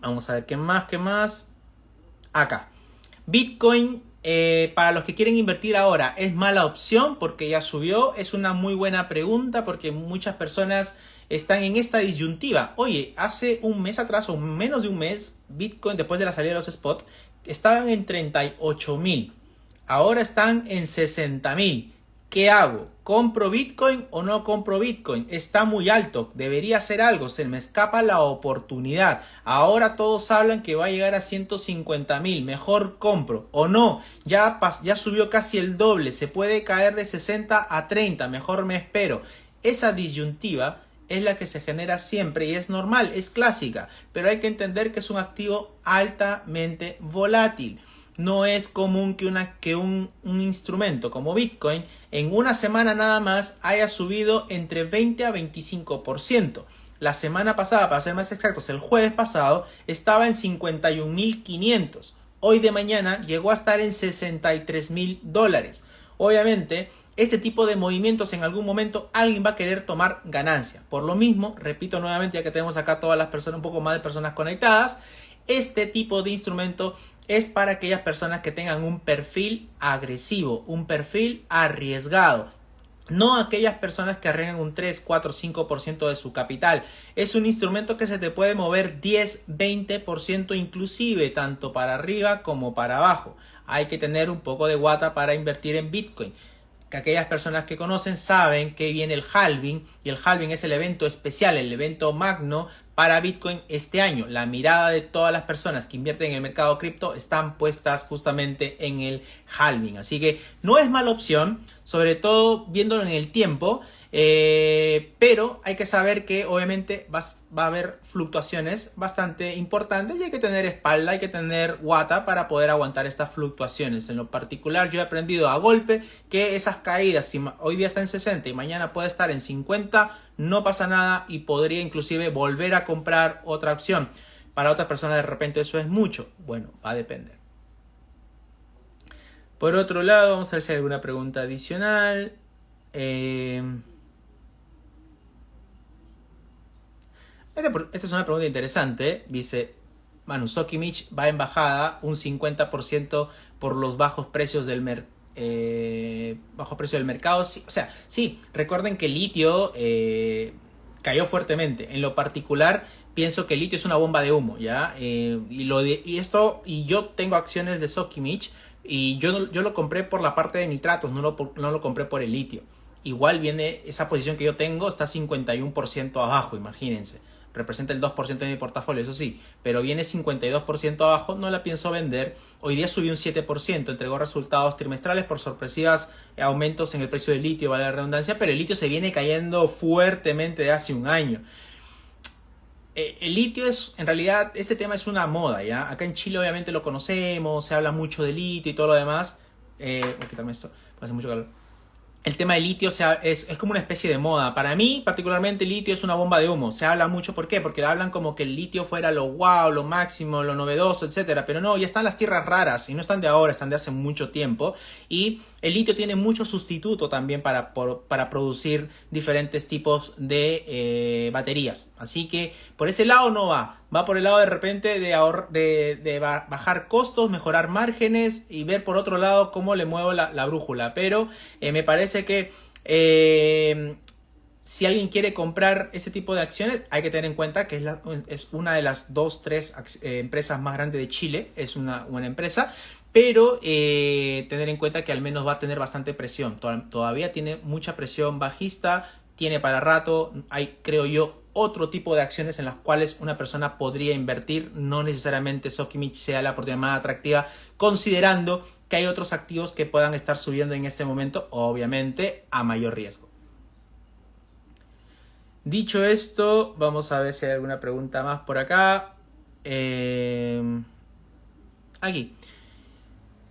Vamos a ver qué más. Acá. Bitcoin, para los que quieren invertir ahora, ¿es mala opción porque ya subió? Es una muy buena pregunta porque muchas personas están en esta disyuntiva. Oye, hace un mes atrás o menos de un mes, Bitcoin, después de la salida de los spot, estaban en 38.000. Ahora están en 60.000. ¿Qué hago? ¿Compro Bitcoin o no compro Bitcoin? Está muy alto, debería hacer algo, se me escapa la oportunidad. Ahora todos hablan que va a llegar a 150.000, mejor compro. O no, ya subió casi el doble, se puede caer de 60 a 30, mejor me espero. Esa disyuntiva es la que se genera siempre y es normal, es clásica, pero hay que entender que es un activo altamente volátil. No es común que un instrumento como Bitcoin en una semana nada más haya subido entre 20 a 25%. La semana pasada, para ser más exactos, el jueves pasado, estaba en 51.500. Hoy de mañana llegó a estar en $63.000. Obviamente, este tipo de movimientos en algún momento alguien va a querer tomar ganancia. Por lo mismo, repito nuevamente, ya que tenemos acá todas las personas, un poco más de personas conectadas, este tipo de instrumento es para aquellas personas que tengan un perfil agresivo, un perfil arriesgado. No aquellas personas que arriesgan un 3, 4, 5% de su capital. Es un instrumento que se te puede mover 10, 20% inclusive, tanto para arriba como para abajo. Hay que tener un poco de guata para invertir en Bitcoin. Que aquellas personas que conocen saben que viene el halving, y el halving es el evento especial, el evento magno para Bitcoin este año. La mirada de todas las personas que invierten en el mercado cripto están puestas justamente en el halving. Así que no es mala opción, sobre todo viéndolo en el tiempo. Pero hay que saber que obviamente va a haber fluctuaciones bastante importantes y hay que tener espalda, hay que tener guata para poder aguantar estas fluctuaciones. En lo particular, yo he aprendido a golpe que esas caídas, si hoy día está en 60 y mañana puede estar en 50, no pasa nada y podría inclusive volver a comprar otra opción. Para otras personas de repente eso es mucho. Bueno, va a depender. Por otro lado, vamos a ver si hay alguna pregunta adicional. Esta es una pregunta interesante. Dice, Manu, Sokimich va en bajada un 50% por los bajos precios del mercado. Sí, o sea, sí, recuerden que el litio cayó fuertemente. En lo particular, pienso que el litio es una bomba de humo, ¿ya? Y yo tengo acciones de Sokimich y yo lo compré por la parte de nitratos, no lo compré por el litio. Igual viene esa posición que yo tengo, está 51% abajo, imagínense. Representa el 2% de mi portafolio, eso sí, pero viene 52% abajo, no la pienso vender. Hoy día subió un 7%, entregó resultados trimestrales por sorpresivas aumentos en el precio del litio, vale la redundancia, pero el litio se viene cayendo fuertemente de hace un año. El litio es, en realidad, este tema es una moda, ¿ya? Acá en Chile obviamente lo conocemos, se habla mucho de litio y todo lo demás. Voy a quitarme esto, hace mucho calor. el tema del litio es como una especie de moda. Para mí, particularmente, el litio es una bomba de humo. Se habla mucho, ¿por qué? Porque hablan como que el litio fuera lo wow, lo máximo, lo novedoso, etcétera. Pero no, ya están las tierras raras y no están de ahora, están de hace mucho tiempo. Y el litio tiene mucho sustituto también para producir diferentes tipos de baterías. Así que por ese lado no va. Va por el lado de repente de bajar costos, mejorar márgenes y ver por otro lado cómo le muevo la brújula. Pero me parece que si alguien quiere comprar ese tipo de acciones, hay que tener en cuenta que es una de las 2-3 empresas más grandes de Chile. Es una buena empresa. Pero tener en cuenta que al menos va a tener bastante presión. Todavía tiene mucha presión bajista. Tiene para rato. Hay, creo yo, otro tipo de acciones en las cuales una persona podría invertir. No necesariamente Sokimich sea la oportunidad más atractiva, considerando que hay otros activos que puedan estar subiendo en este momento, obviamente a mayor riesgo. Dicho esto, vamos a ver si hay alguna pregunta más por acá. Aquí.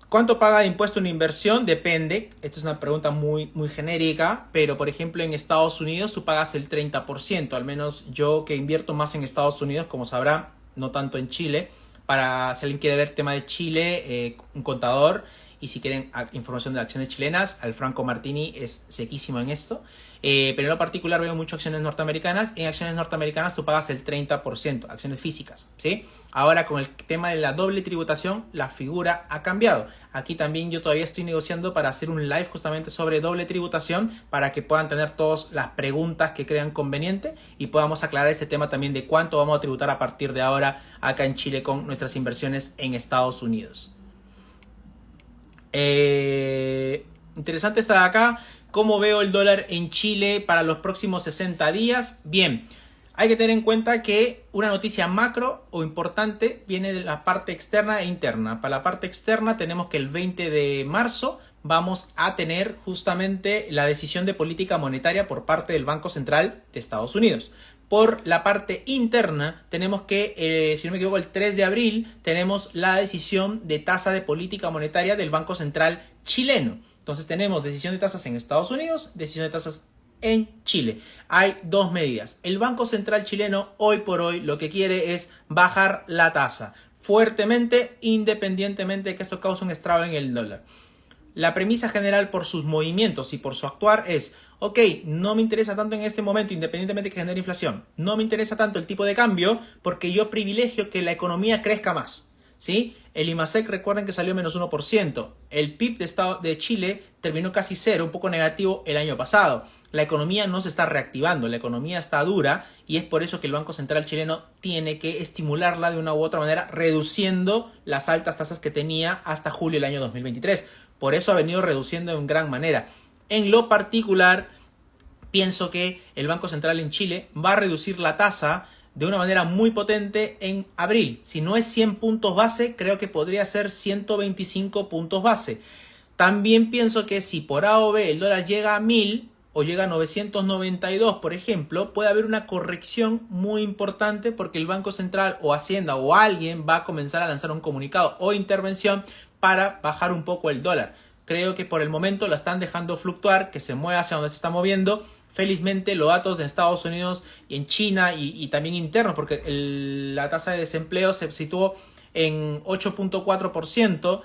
¿Cuánto paga de impuesto una inversión? Depende. Esta es una pregunta muy genérica, pero por ejemplo en Estados Unidos tú pagas el 30%, al menos yo que invierto más en Estados Unidos, como sabrán, no tanto en Chile. Para si alguien quiere ver tema de Chile, un contador, y si quieren información de acciones chilenas, Franco Martini es sequísimo en esto. Pero en lo particular veo muchas acciones norteamericanas. En acciones norteamericanas tú pagas el 30%, acciones físicas, ¿sí? Ahora con el tema de la doble tributación, la figura ha cambiado. Aquí también yo todavía estoy negociando para hacer un live justamente sobre doble tributación, para que puedan tener todas las preguntas que crean conveniente y podamos aclarar ese tema también de cuánto vamos a tributar a partir de ahora acá en Chile con nuestras inversiones en Estados Unidos. Interesante esta de acá. ¿Cómo veo el dólar en Chile para los próximos 60 días? Bien, hay que tener en cuenta que una noticia macro o importante viene de la parte externa e interna. Para la parte externa tenemos que el 20 de marzo vamos a tener justamente la decisión de política monetaria por parte del Banco Central de Estados Unidos. Por la parte interna tenemos que, si no me equivoco, el 3 de abril tenemos la decisión de tasa de política monetaria del Banco Central chileno. Entonces tenemos decisión de tasas en Estados Unidos, decisión de tasas en Chile. Hay dos medidas. El Banco Central chileno hoy por hoy lo que quiere es bajar la tasa fuertemente, independientemente de que esto cause un estrago en el dólar. La premisa general por sus movimientos y por su actuar es: ok, no me interesa tanto en este momento, independientemente de que genere inflación, no me interesa tanto el tipo de cambio porque yo privilegio que la economía crezca más, ¿sí? El IMASEC, recuerden que salió menos 1%. El PIB de Chile terminó casi cero, un poco negativo el año pasado. La economía no se está reactivando, la economía está dura y es por eso que el Banco Central chileno tiene que estimularla de una u otra manera, reduciendo las altas tasas que tenía hasta julio del año 2023. Por eso ha venido reduciendo en gran manera. En lo particular, pienso que el Banco Central en Chile va a reducir la tasa de una manera muy potente en abril. Si no es 100 puntos base, creo que podría ser 125 puntos base. También pienso que si por A o B el dólar llega a 1000 o llega a 992, por ejemplo, puede haber una corrección muy importante porque el Banco Central o Hacienda o alguien va a comenzar a lanzar un comunicado o intervención para bajar un poco el dólar. Creo que por el momento la están dejando fluctuar, que se mueva hacia donde se está moviendo. Felizmente los datos en Estados Unidos y en China y también internos, porque la tasa de desempleo se situó en 8.4%.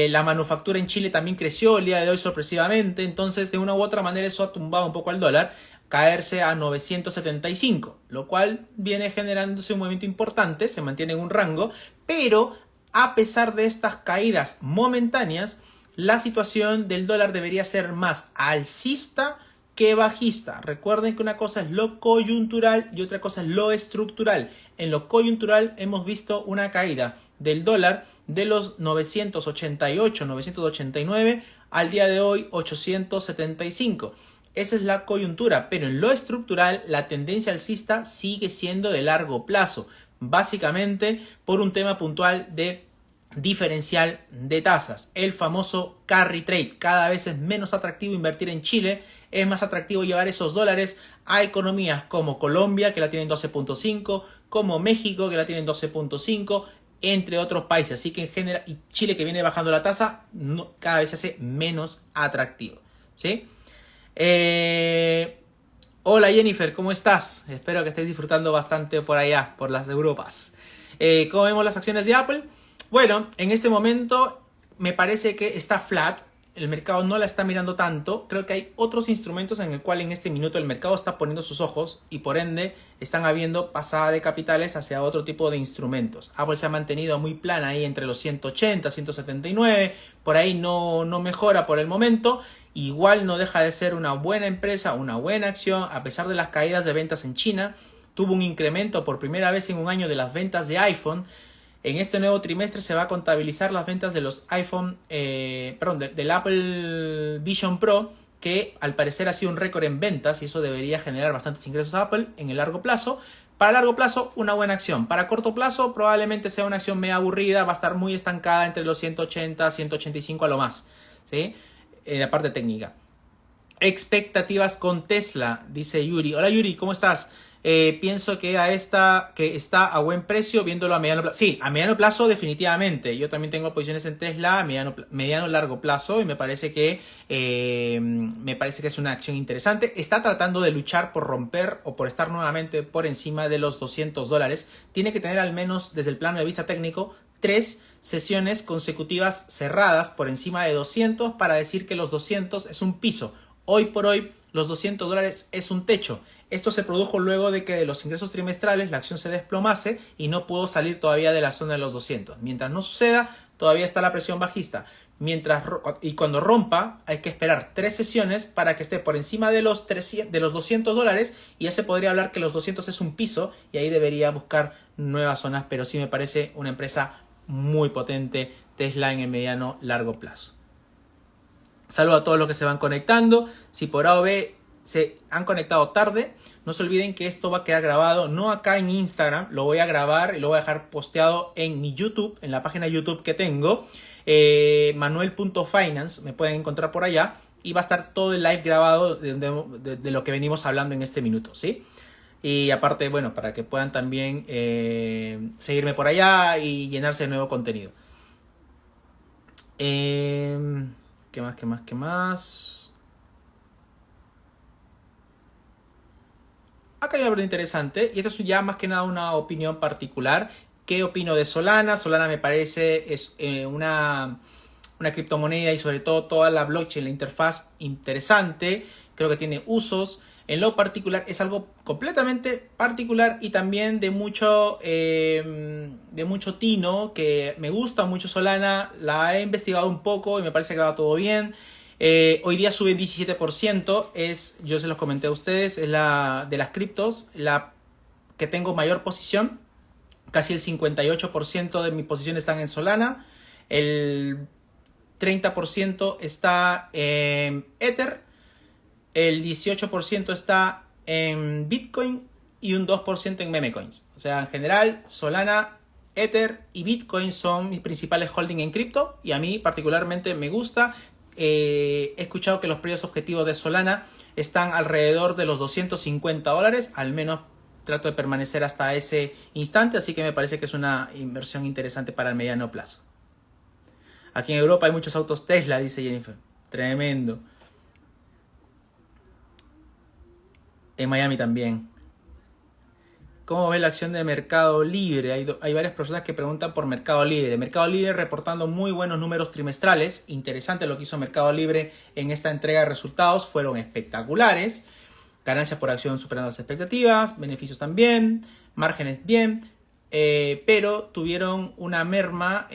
La manufactura en Chile también creció el día de hoy sorpresivamente. Entonces de una u otra manera eso ha tumbado un poco al dólar, caerse a 975, lo cual viene generándose un movimiento importante, se mantiene en un rango, pero a pesar de estas caídas momentáneas, la situación del dólar debería ser más alcista que bajista. Recuerden que una cosa es lo coyuntural y otra cosa es lo estructural. En lo coyuntural hemos visto una caída del dólar de los 988, 989 al día de hoy 875. Esa es la coyuntura, pero en lo estructural la tendencia alcista sigue siendo de largo plazo, básicamente por un tema puntual de diferencial de tasas, el famoso carry trade. Cada vez es menos atractivo invertir en Chile, es más atractivo llevar esos dólares a economías como Colombia, que la tienen 12.5, como México, que la tienen 12.5, entre otros países. Así que en general, y Chile, que viene bajando la tasa, cada vez se hace menos atractivo, ¿sí? Hola Jennifer, ¿cómo estás? Espero que estés disfrutando bastante por allá, por las Europas. ¿Cómo vemos las acciones de Apple? Bueno, en este momento me parece que está flat. El mercado no la está mirando tanto. Creo que hay otros instrumentos en el cual en este minuto el mercado está poniendo sus ojos y por ende están habiendo pasada de capitales hacia otro tipo de instrumentos. Apple se ha mantenido muy plana ahí entre los 180, 179. Por ahí no mejora por el momento. Igual no deja de ser una buena empresa, una buena acción, a pesar de las caídas de ventas en China. Tuvo un incremento por primera vez en un año de las ventas de iPhone. En este nuevo trimestre se va a contabilizar las ventas de los iPhone, del Apple Vision Pro, que al parecer ha sido un récord en ventas y eso debería generar bastantes ingresos a Apple en el largo plazo. Para largo plazo, una buena acción. Para corto plazo, probablemente sea una acción medio aburrida, va a estar muy estancada entre los 180, 185 a lo más, ¿sí? La parte técnica. Expectativas con Tesla, dice Yuri. Hola Yuri, ¿cómo estás? Pienso que está a buen precio viéndolo a mediano plazo. Sí, a mediano plazo definitivamente. Yo también tengo posiciones en Tesla a mediano largo plazo y me parece que es una acción interesante. Está tratando de luchar por romper o por estar nuevamente por encima de los $200. Tiene que tener al menos desde el plano de vista técnico 3 sesiones consecutivas cerradas por encima de 200 para decir que los 200 es un piso. Hoy por hoy los $200 es un techo. Esto se produjo luego de que de los ingresos trimestrales la acción se desplomase y no pudo salir todavía de la zona de los 200. Mientras no suceda, todavía está la presión bajista. Y cuando rompa, hay que esperar 3 sesiones para que esté por encima de los $200 y ya se podría hablar que los 200 es un piso y ahí debería buscar nuevas zonas, pero sí me parece una empresa muy potente Tesla en el mediano largo plazo. Saludo a todos los que se van conectando. Si por A o B se han conectado tarde, no se olviden que esto va a quedar grabado, no acá en Instagram, lo voy a grabar y lo voy a dejar posteado en mi YouTube, en la página de YouTube que tengo, manuel.finance, me pueden encontrar por allá y va a estar todo el live grabado de lo que venimos hablando en este minuto, ¿sí? Y aparte, bueno, para que puedan también seguirme por allá y llenarse de nuevo contenido. ¿Qué más? Acá hay una pregunta interesante y esto es ya más que nada una opinión particular. ¿Qué opino de Solana? Solana me parece es una criptomoneda y sobre todo toda la blockchain, la interfaz interesante. Creo que tiene usos. En lo particular es algo completamente particular y también de mucho tino, que me gusta mucho Solana, la he investigado un poco y me parece que va todo bien. Hoy día sube 17%, yo se los comenté a ustedes, es la de las criptos, la que tengo mayor posición, casi el 58% de mi posición están en Solana, el 30% está en Ether, el 18% está en Bitcoin y un 2% en memecoins. O sea, en general, Solana, Ether y Bitcoin son mis principales holdings en cripto y a mí particularmente me gusta. He escuchado que los precios objetivos de Solana están alrededor de los $250, al menos trato de permanecer hasta ese instante, así que me parece que es una inversión interesante para el mediano plazo. Aquí en Europa hay muchos autos Tesla, dice Jennifer. Tremendo. En Miami también. ¿Cómo ve la acción de Mercado Libre? Hay varias personas que preguntan por Mercado Libre. Mercado Libre reportando muy buenos números trimestrales. Interesante lo que hizo Mercado Libre en esta entrega de resultados. Fueron espectaculares. Ganancias por acción superando las expectativas. Beneficios también. Márgenes bien. Pero tuvieron una merma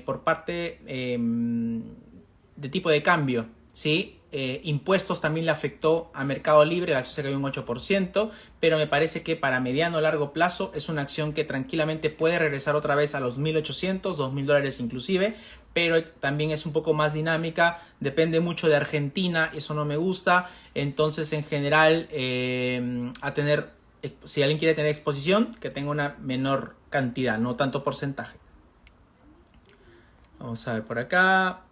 por parte de tipo de cambio, ¿sí? Impuestos también le afectó a Mercado Libre, la acción se cayó un 8%, pero me parece que para mediano o largo plazo es una acción que tranquilamente puede regresar otra vez a los $1,800, $2,000 inclusive, pero también es un poco más dinámica, depende mucho de Argentina, eso no me gusta, entonces en general si alguien quiere tener exposición, que tenga una menor cantidad, no tanto porcentaje. Vamos a ver por acá.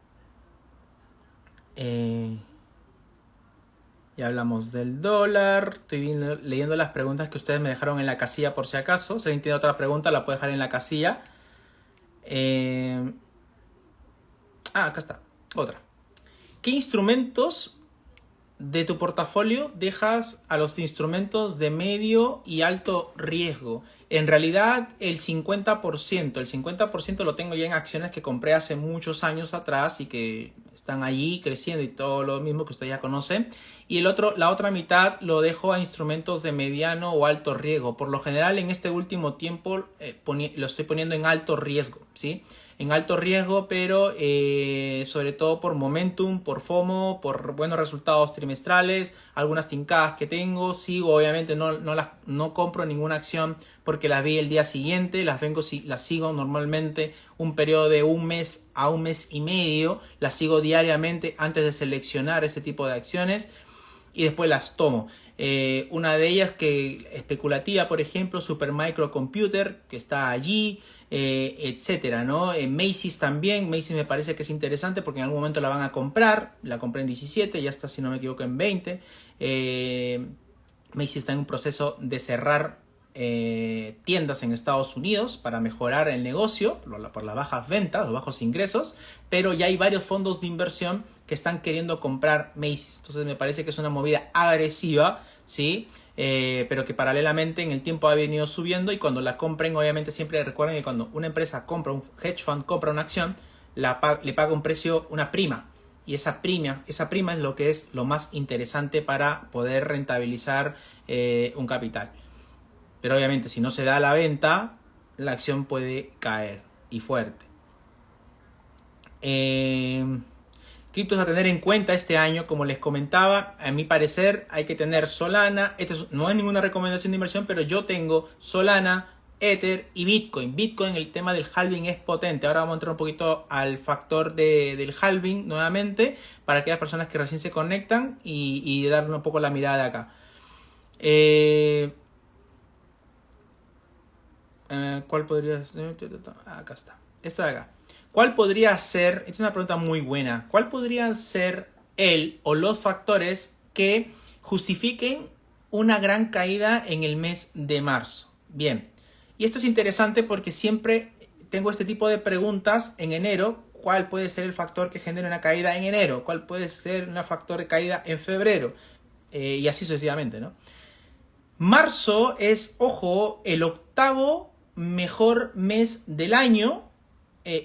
Ya hablamos del dólar. Estoy leyendo las preguntas que ustedes me dejaron en la casilla por si acaso. Si alguien tiene otra pregunta la puede dejar en la casilla. Acá está. Otra. ¿Qué instrumentos de tu portafolio dejas a los instrumentos de medio y alto riesgo. En realidad el 50% lo tengo ya en acciones que compré hace muchos años atrás y que están allí creciendo y todo lo mismo que usted ya conoce. Y la otra mitad lo dejo a instrumentos de mediano o alto riesgo. Por lo general en este último tiempo lo estoy poniendo en alto riesgo, ¿sí? En alto riesgo, pero sobre todo por momentum, por FOMO, por buenos resultados trimestrales, algunas tincadas que tengo. Sigo, obviamente no compro ninguna acción porque las vi el día siguiente, las sigo normalmente un periodo de un mes a un mes y medio, las sigo diariamente antes de seleccionar ese tipo de acciones y después las tomo. Una de ellas que especulativa, por ejemplo, Supermicro Computer, que está allí, etcétera, ¿no? Macy's también. Macy's me parece que es interesante porque en algún momento la van a comprar. La compré en 17, ya está, si no me equivoco, en 20. Macy's está en un proceso de cerrar tiendas en Estados Unidos para mejorar el negocio por las bajas ventas, los bajos ingresos, pero ya hay varios fondos de inversión que están queriendo comprar Macy's. Entonces me parece que es una movida agresiva, ¿sí? Pero que paralelamente en el tiempo ha venido subiendo, y cuando la compren, obviamente siempre recuerden que cuando una empresa compra, un hedge fund compra una acción, le paga un precio, una prima. Y esa prima es lo más interesante para poder rentabilizar un capital. Pero obviamente si no se da la venta, la acción puede caer y fuerte. Criptos a tener en cuenta este año, como les comentaba, a mi parecer hay que tener Solana. No es ninguna recomendación de inversión, pero yo tengo Solana, Ether y Bitcoin. Bitcoin, el tema del halving es potente. Ahora vamos a entrar un poquito al factor del halving nuevamente para aquellas personas que recién se conectan y darle un poco la mirada de acá. ¿Cuál podría ser? Acá está. Esto de acá. ¿Cuál podría ser? Esta es una pregunta muy buena. ¿Cuál podría ser el o los factores que justifiquen una gran caída en el mes de marzo? Bien. Y esto es interesante porque siempre tengo este tipo de preguntas en enero. ¿Cuál puede ser el factor que genere una caída en enero? ¿Cuál puede ser un factor de caída en febrero? Y así sucesivamente, ¿no? Marzo es, ojo, el octavo mejor mes del año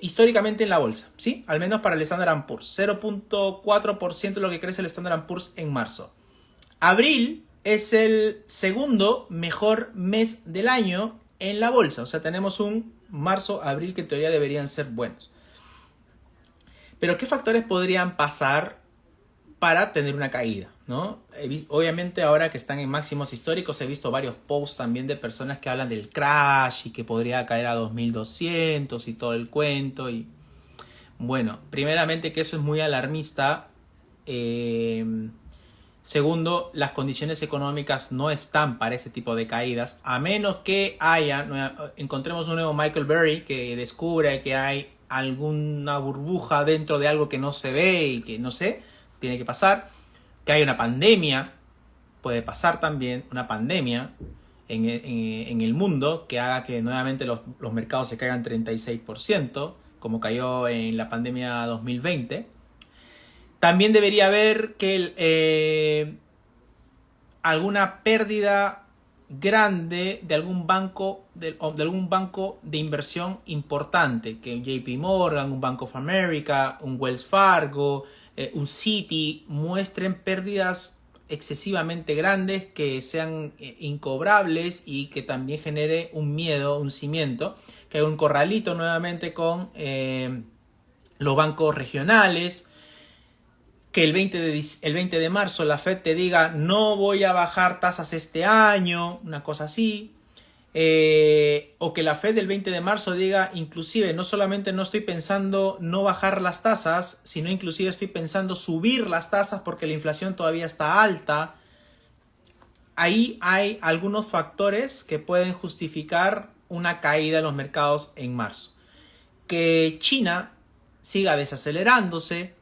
históricamente en la bolsa, ¿sí? Al menos para el Standard & Poor's. 0.4% lo que crece el Standard & Poor's en marzo. Abril es el segundo mejor mes del año en la bolsa. O sea, tenemos un marzo, abril que en teoría deberían ser buenos. Pero ¿qué factores podrían pasar para tener una caída, ¿no? Obviamente ahora que están en máximos históricos he visto varios posts también de personas que hablan del crash y que podría caer a 2200 y todo el cuento. Y bueno, primeramente que eso es muy alarmista. Segundo, las condiciones económicas no están para ese tipo de caídas, a menos que encontremos un nuevo Michael Burry que descubra que hay alguna burbuja dentro de algo que no se ve y que no sé, tiene que pasar. Que hay una pandemia, puede pasar también una pandemia en el mundo que haga que nuevamente los mercados se caigan 36%, como cayó en la pandemia 2020. También debería haber que alguna pérdida grande de algún banco de algún banco de inversión importante, que un JP Morgan, un Bank of America, un Wells Fargo, un Citi, muestren pérdidas excesivamente grandes que sean incobrables y que también genere un miedo, un cimiento, que hay un corralito nuevamente con los bancos regionales. Que el 20 de marzo la Fed te diga no voy a bajar tasas este año, una cosa así. O que la Fed el 20 de marzo diga inclusive no solamente no estoy pensando no bajar las tasas, sino inclusive estoy pensando subir las tasas porque la inflación todavía está alta. Ahí hay algunos factores que pueden justificar una caída en los mercados en marzo. Que China siga desacelerándose,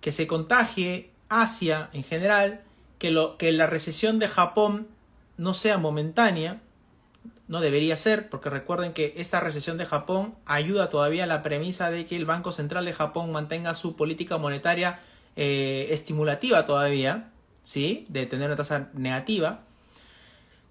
que se contagie Asia en general, que la recesión de Japón no sea momentánea, no debería ser, porque recuerden que esta recesión de Japón ayuda todavía a la premisa de que el Banco Central de Japón mantenga su política monetaria estimulativa todavía, ¿sí? De tener una tasa negativa.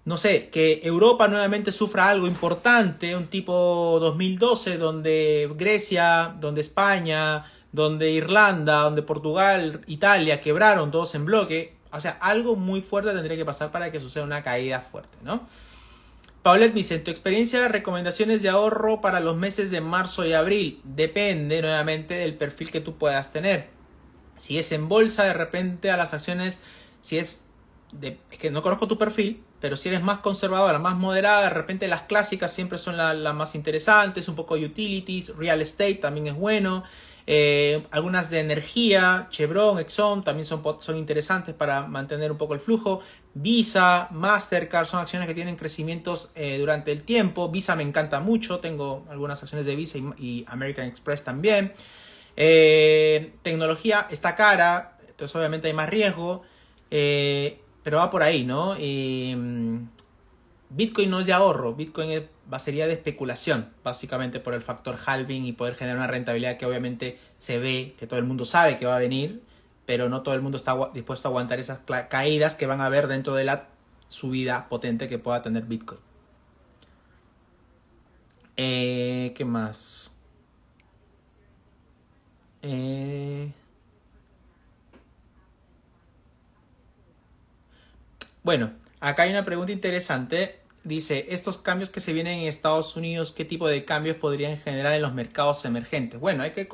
No sé, que Europa nuevamente sufra algo importante, un tipo 2012, donde Grecia, donde España, donde Irlanda, donde Portugal, Italia quebraron todos en bloque. O sea, algo muy fuerte tendría que pasar para que suceda una caída fuerte, ¿no? Paulette dice, en tu experiencia, recomendaciones de ahorro para los meses de marzo y abril. Depende nuevamente del perfil que tú puedas tener. Si es en bolsa, de repente a las acciones, si es que no conozco tu perfil, pero si eres más conservadora, más moderada, de repente las clásicas siempre son las más interesantes, un poco utilities, real estate también es bueno, algunas de energía, Chevron, Exxon también son interesantes para mantener un poco el flujo. Visa, Mastercard son acciones que tienen crecimientos durante el tiempo. Visa me encanta mucho, tengo algunas acciones de Visa y American Express también. Tecnología está cara, entonces obviamente hay más riesgo, pero va por ahí, ¿no? Bitcoin no es de ahorro, Bitcoin sería de especulación, básicamente por el factor halving y poder generar una rentabilidad que obviamente se ve, que todo el mundo sabe que va a venir, pero no todo el mundo está dispuesto a aguantar esas caídas que van a haber dentro de la subida potente que pueda tener Bitcoin. ¿Qué más? Bueno, acá hay una pregunta interesante. Dice, estos cambios que se vienen en Estados Unidos, ¿qué tipo de cambios podrían generar en los mercados emergentes? Bueno, hay que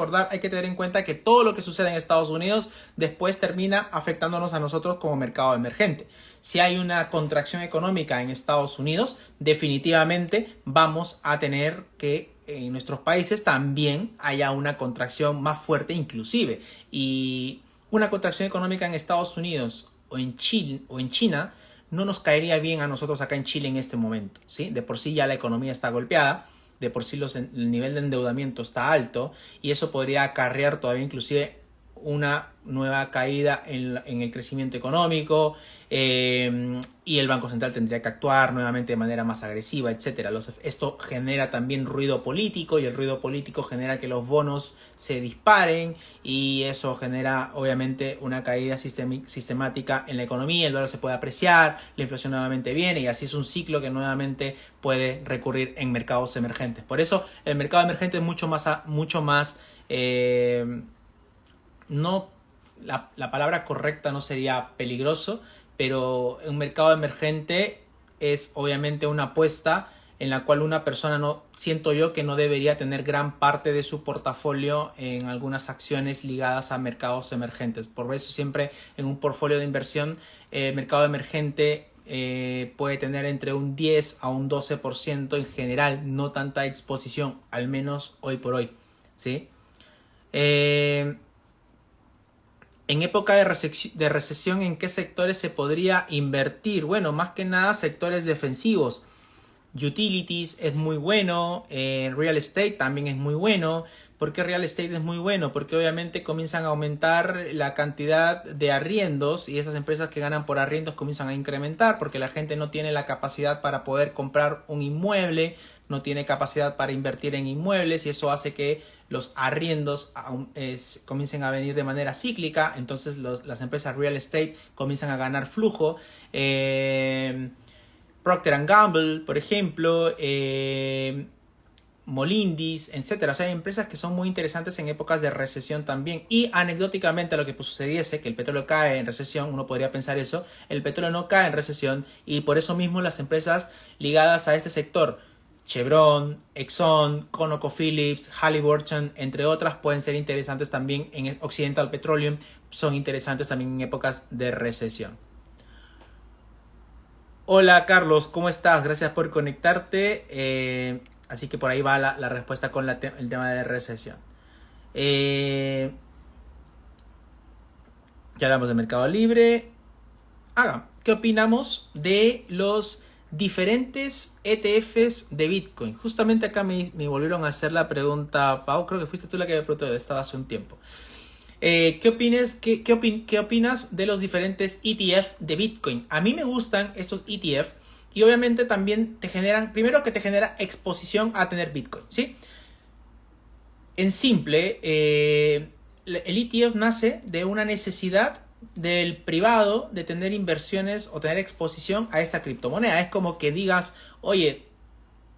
tener en cuenta que todo lo que sucede en Estados Unidos después termina afectándonos a nosotros como mercado emergente. Si hay una contracción económica en Estados Unidos, definitivamente vamos a tener que en nuestros países también haya una contracción más fuerte inclusive. Y una contracción económica en Estados Unidos o en China no nos caería bien a nosotros acá en Chile en este momento, ¿sí? De por sí ya la economía está golpeada, de por sí el nivel de endeudamiento está alto y eso podría acarrear todavía inclusive una nueva caída en el crecimiento económico, y el Banco Central tendría que actuar nuevamente de manera más agresiva, etc. Esto genera también ruido político y el ruido político genera que los bonos se disparen y eso genera obviamente una caída sistemática en la economía, el dólar se puede apreciar, la inflación nuevamente viene y así es un ciclo que nuevamente puede recurrir en mercados emergentes. Por eso el mercado emergente es mucho más no, la palabra correcta no sería peligroso, pero un mercado emergente es obviamente una apuesta en la cual una persona siento yo que no debería tener gran parte de su portafolio en algunas acciones ligadas a mercados emergentes. Por eso siempre en un portfolio de inversión, mercado emergente puede tener entre un 10 a un 12% en general, no tanta exposición, al menos hoy por hoy, ¿sí? En época de recesión, ¿en qué sectores se podría invertir? Bueno, más que nada sectores defensivos. Utilities es muy bueno, real estate también es muy bueno. ¿Por qué real estate es muy bueno? Porque obviamente comienzan a aumentar la cantidad de arriendos y esas empresas que ganan por arriendos comienzan a incrementar porque la gente no tiene la capacidad para poder comprar un inmueble, no tiene capacidad para invertir en inmuebles y eso hace que los arriendos comiencen a venir de manera cíclica, entonces las empresas real estate comienzan a ganar flujo. Procter & Gamble, por ejemplo, Molindis, etcétera. O sea, hay empresas que son muy interesantes en épocas de recesión también. Y anecdóticamente lo que sucediese, que el petróleo cae en recesión, uno podría pensar eso, el petróleo no cae en recesión y por eso mismo las empresas ligadas a este sector, Chevron, Exxon, ConocoPhillips, Halliburton, entre otras, pueden ser interesantes también en Occidental Petroleum, son interesantes también en épocas de recesión. Hola Carlos, ¿cómo estás? Gracias por conectarte. Así que por ahí va la respuesta con el tema de recesión. Ya hablamos de Mercado Libre. ¿Qué opinamos de los diferentes ETFs de Bitcoin? Justamente acá me volvieron a hacer la pregunta, Pau, creo que fuiste tú la que me preguntó, estaba hace un tiempo. ¿Qué opinas de los diferentes ETF de Bitcoin? A mí me gustan estos ETF y obviamente también te generan, primero que te genera exposición a tener Bitcoin, ¿sí? En simple, el ETF nace de una necesidad del privado de tener inversiones o tener exposición a esta criptomoneda. Es como que digas, oye,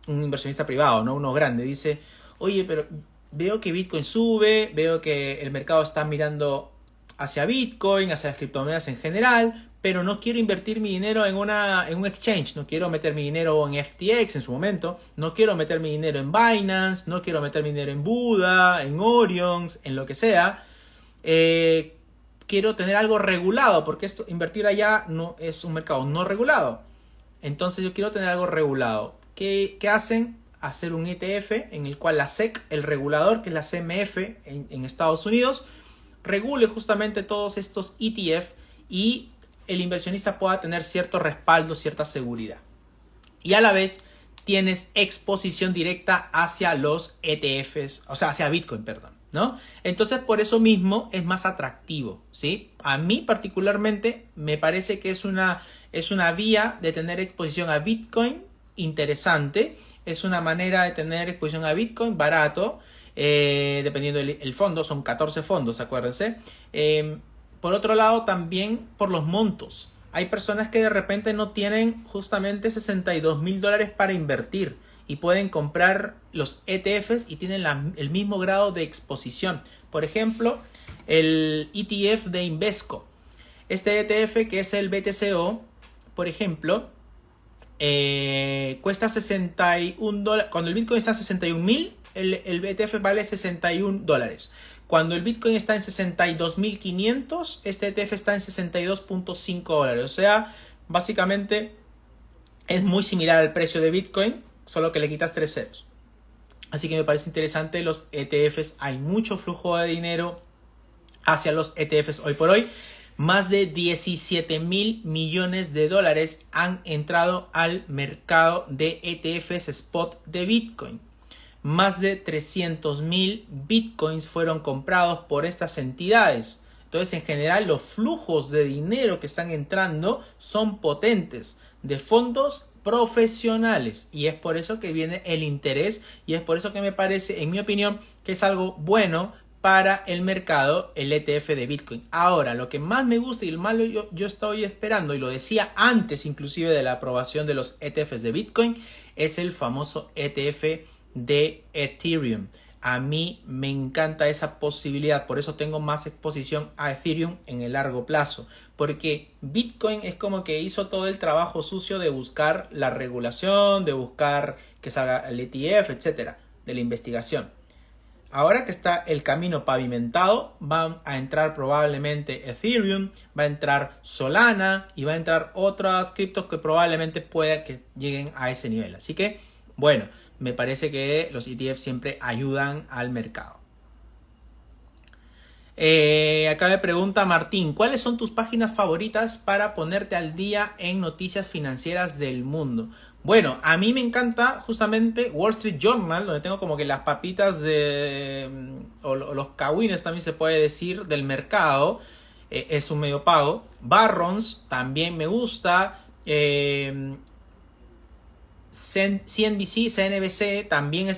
un inversionista privado, no uno grande, dice, oye, pero veo que Bitcoin sube, veo que el mercado está mirando hacia Bitcoin, hacia las criptomonedas en general, pero no quiero invertir mi dinero en un exchange, no quiero meter mi dinero en FTX en su momento, no quiero meter mi dinero en Binance, no quiero meter mi dinero en Buda, en Orions, en lo que sea. Quiero tener algo regulado, porque invertir allá no es un mercado no regulado. Entonces yo quiero tener algo regulado. ¿Qué hacen? Hacer un ETF en el cual la SEC, el regulador, que es la CMF en Estados Unidos, regule justamente todos estos ETF y el inversionista pueda tener cierto respaldo, cierta seguridad. Y a la vez tienes exposición directa hacia los ETFs, o sea, hacia Bitcoin, perdón, ¿no? Entonces, por eso mismo es más atractivo, ¿sí? A mí particularmente me parece que es una vía de tener exposición a Bitcoin interesante. Es una manera de tener exposición a Bitcoin barato, dependiendo del fondo. Son 14 fondos, acuérdense. Por otro lado, también por los montos. Hay personas que de repente no tienen justamente $62,000 para invertir y pueden comprar los ETFs y tienen el mismo grado de exposición. Por ejemplo, el ETF de Invesco. Este ETF, que es el BTCO, por ejemplo, cuesta $61. Cuando el Bitcoin está en 61,000, el ETF vale $61. Cuando el Bitcoin está en 62,500, este ETF está en $62.5. O sea, básicamente es muy similar al precio de Bitcoin, solo que le quitas 3 ceros. Así que me parece interesante los ETFs. Hay mucho flujo de dinero hacia los ETFs hoy por hoy. Más de 17,000 millones de dólares han entrado al mercado de ETFs spot de Bitcoin. Más de 300,000 Bitcoins fueron comprados por estas entidades. Entonces, en general, los flujos de dinero que están entrando son potentes de fondos profesionales. Y es por eso que viene el interés y es por eso que me parece, en mi opinión, que es algo bueno para el mercado, el ETF de Bitcoin. Ahora, lo que más me gusta y el más yo estoy esperando, y lo decía antes inclusive de la aprobación de los ETFs de Bitcoin, es el famoso ETF de Ethereum. A mí me encanta esa posibilidad, por eso tengo más exposición a Ethereum en el largo plazo, porque Bitcoin es como que hizo todo el trabajo sucio de buscar la regulación, de buscar que salga el ETF, etcétera, de la investigación. Ahora que está el camino pavimentado, van a entrar probablemente Ethereum, va a entrar Solana y va a entrar otras criptos que probablemente pueda que lleguen a ese nivel. Así que, bueno, me parece que los ETF siempre ayudan al mercado. Acá me pregunta Martín, ¿cuáles son tus páginas favoritas para ponerte al día en noticias financieras del mundo? Bueno, a mí me encanta justamente Wall Street Journal, donde tengo como que las papitas o los cagüines también se puede decir del mercado. Es un medio pago. Barrons también me gusta. CNBC, CNBC también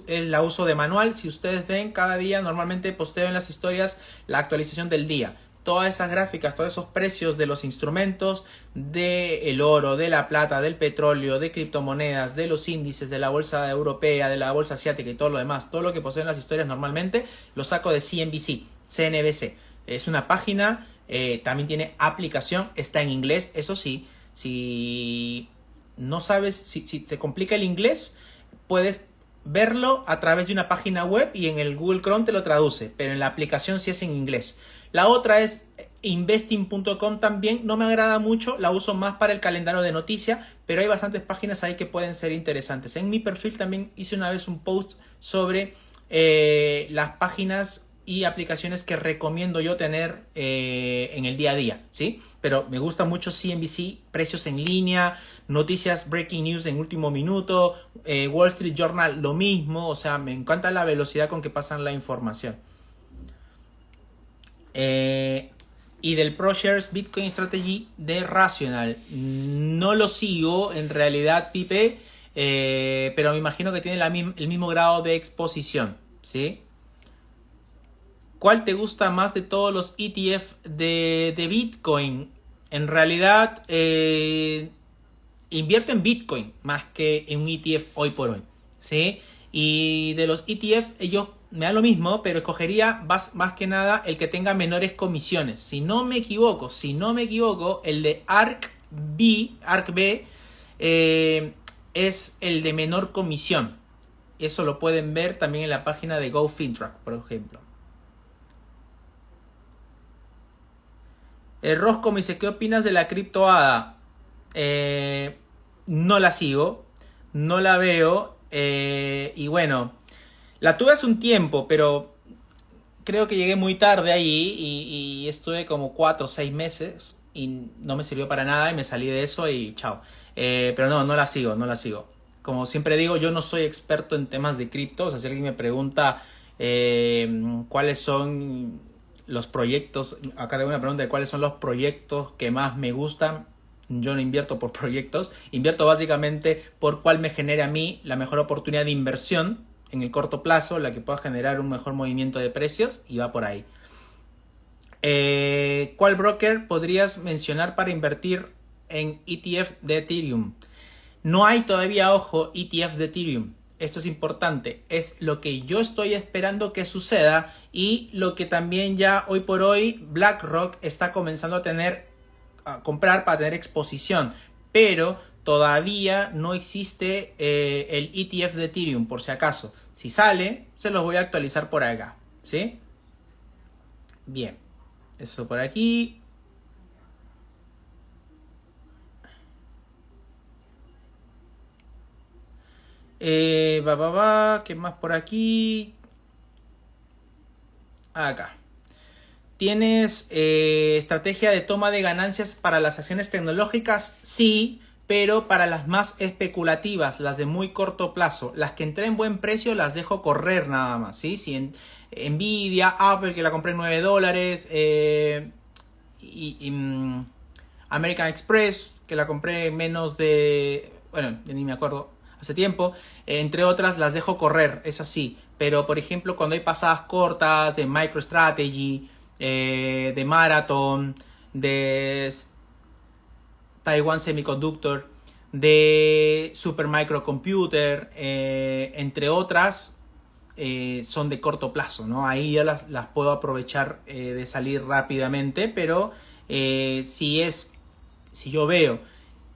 la uso de manual. Si ustedes ven, cada día normalmente posteo en las historias la actualización del día. Todas esas gráficas, todos esos precios de los instrumentos, del oro, de la plata, del petróleo, de criptomonedas, de los índices, de la bolsa europea, de la bolsa asiática y todo lo demás, todo lo que posteo en las historias normalmente lo saco de CNBC, CNBC. Es una página, también tiene aplicación, está en inglés, eso sí, si no sabes, si te complica el inglés, puedes verlo a través de una página web y en el Google Chrome te lo traduce, pero en la aplicación sí es en inglés. La otra es investing.com también, no me agrada mucho, la uso más para el calendario de noticias, pero hay bastantes páginas ahí que pueden ser interesantes. En mi perfil también hice una vez un post sobre las páginas y aplicaciones que recomiendo yo tener en el día a día, ¿sí? Pero me gusta mucho CNBC, precios en línea, noticias, breaking news en último minuto, Wall Street Journal lo mismo, o sea, me encanta la velocidad con que pasan la información. Y del ProShares Bitcoin Strategy de Rational, no lo sigo en realidad, Pipe, pero me imagino que tiene el mismo grado de exposición, ¿sí? ¿Cuál te gusta más de todos los ETF de Bitcoin? En realidad, invierto en Bitcoin más que en un ETF hoy por hoy, ¿sí? Y de los ETF, ellos me da lo mismo, pero escogería más que nada el que tenga menores comisiones. Si no me equivoco, el de ARKB es el de menor comisión. Eso lo pueden ver también en la página de GoFinTrack, por ejemplo. Rosco me dice, ¿qué opinas de la criptohada? No la sigo, no la veo, y bueno, la tuve hace un tiempo, pero creo que llegué muy tarde ahí y estuve como 4 o 6 meses y no me sirvió para nada y me salí de eso y chao. Pero no la sigo. Como siempre digo, yo no soy experto en temas de cripto. O sea, si alguien me pregunta cuáles son los proyectos, acá tengo una pregunta de cuáles son los proyectos que más me gustan. Yo no invierto por proyectos, invierto básicamente por cuál me genera a mí la mejor oportunidad de inversión en el corto plazo, la que pueda generar un mejor movimiento de precios, y va por ahí. ¿Cuál broker podrías mencionar para invertir en ETF de Ethereum? No hay todavía, ojo, ETF de Ethereum. Esto es importante, es lo que yo estoy esperando que suceda y lo que también ya hoy por hoy BlackRock está comenzando a comprar para tener exposición, pero todavía no existe el ETF de Ethereum, por si acaso. Si sale, se los voy a actualizar por acá, ¿sí? Bien, eso por aquí. ¿Qué más por aquí? Acá. ¿Tienes estrategia de toma de ganancias para las acciones tecnológicas? Sí, pero para las más especulativas, las de muy corto plazo, las que entré en buen precio las dejo correr nada más, ¿sí? Si Nvidia, Apple, que la compré en $9, American Express, que la compré en menos de, bueno, ni me acuerdo, hace tiempo, entre otras las dejo correr, es así. Pero por ejemplo, cuando hay pasadas cortas de MicroStrategy, de Marathon, de Taiwan Semiconductor, de Supermicrocomputer, entre otras, son de corto plazo, ¿no? Ahí ya las puedo aprovechar de salir rápidamente, pero si yo veo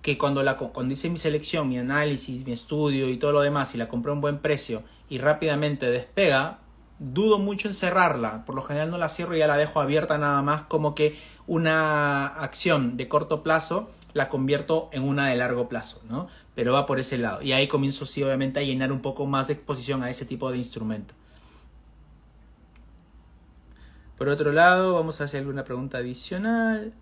que cuando hice mi selección, mi análisis, mi estudio y todo lo demás, y la compré a un buen precio y rápidamente despega, dudo mucho en cerrarla. Por lo general no la cierro y ya la dejo abierta nada más, como que una acción de corto plazo la convierto en una de largo plazo, ¿no? Pero va por ese lado. Y ahí comienzo, sí, obviamente, a llenar un poco más de exposición a ese tipo de instrumento. Por otro lado, vamos a hacer alguna pregunta adicional.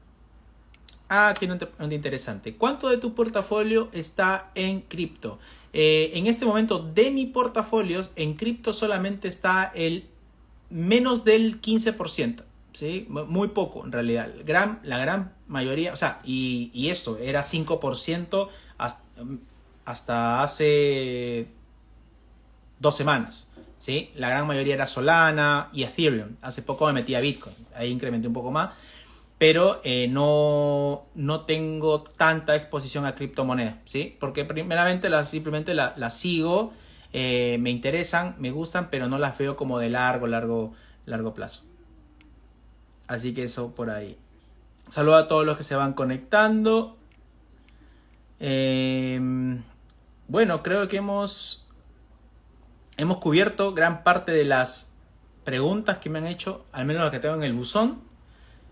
Qué nota interesante. ¿Cuánto de tu portafolio está en cripto? En este momento de mi portafolio en cripto solamente está el menos del 15%. ¿Sí? Muy poco en realidad. La gran mayoría, o sea, y eso era 5% hasta hace 2 semanas. ¿Sí? La gran mayoría era Solana y Ethereum. Hace poco me metí a Bitcoin, ahí incrementé un poco más. Pero no tengo tanta exposición a criptomonedas, ¿sí? Porque primeramente simplemente las sigo, me interesan, me gustan, pero no las veo como de largo plazo. Así que eso por ahí. Saludo a todos los que se van conectando. Bueno, creo que hemos cubierto gran parte de las preguntas que me han hecho, al menos las que tengo en el buzón.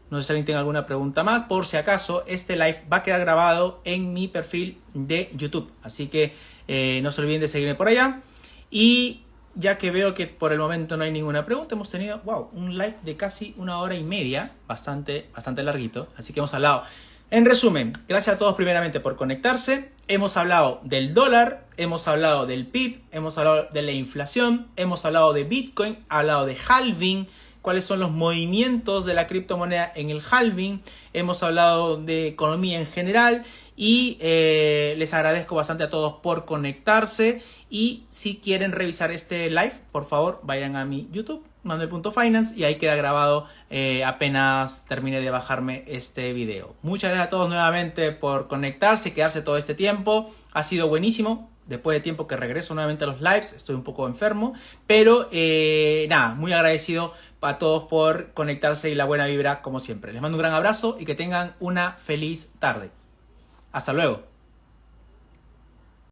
No sé si alguien tiene alguna pregunta más. Por si acaso, este live va a quedar grabado en mi perfil de YouTube. Así que no se olviden de seguirme por allá. Y ya que veo que por el momento no hay ninguna pregunta, hemos tenido, un live de casi 1 hora y media. Bastante larguito. Así que hemos hablado. En resumen, gracias a todos primeramente por conectarse. Hemos hablado del dólar, hemos hablado del PIB, hemos hablado de la inflación, hemos hablado de Bitcoin, hablado de halving. cuáles son los movimientos de la criptomoneda en el halving. Hemos hablado de economía en general y les agradezco bastante a todos por conectarse. Y si quieren revisar este live, por favor, vayan a mi YouTube, Manuel.finance, y ahí queda grabado apenas termine de bajarme este video. Muchas gracias a todos nuevamente por conectarse y quedarse todo este tiempo. Ha sido buenísimo. Después de tiempo que regreso nuevamente a los lives, estoy un poco enfermo, pero nada, muy agradecido a todos por conectarse y la buena vibra como siempre. Les mando un gran abrazo y que tengan una feliz tarde. Hasta luego.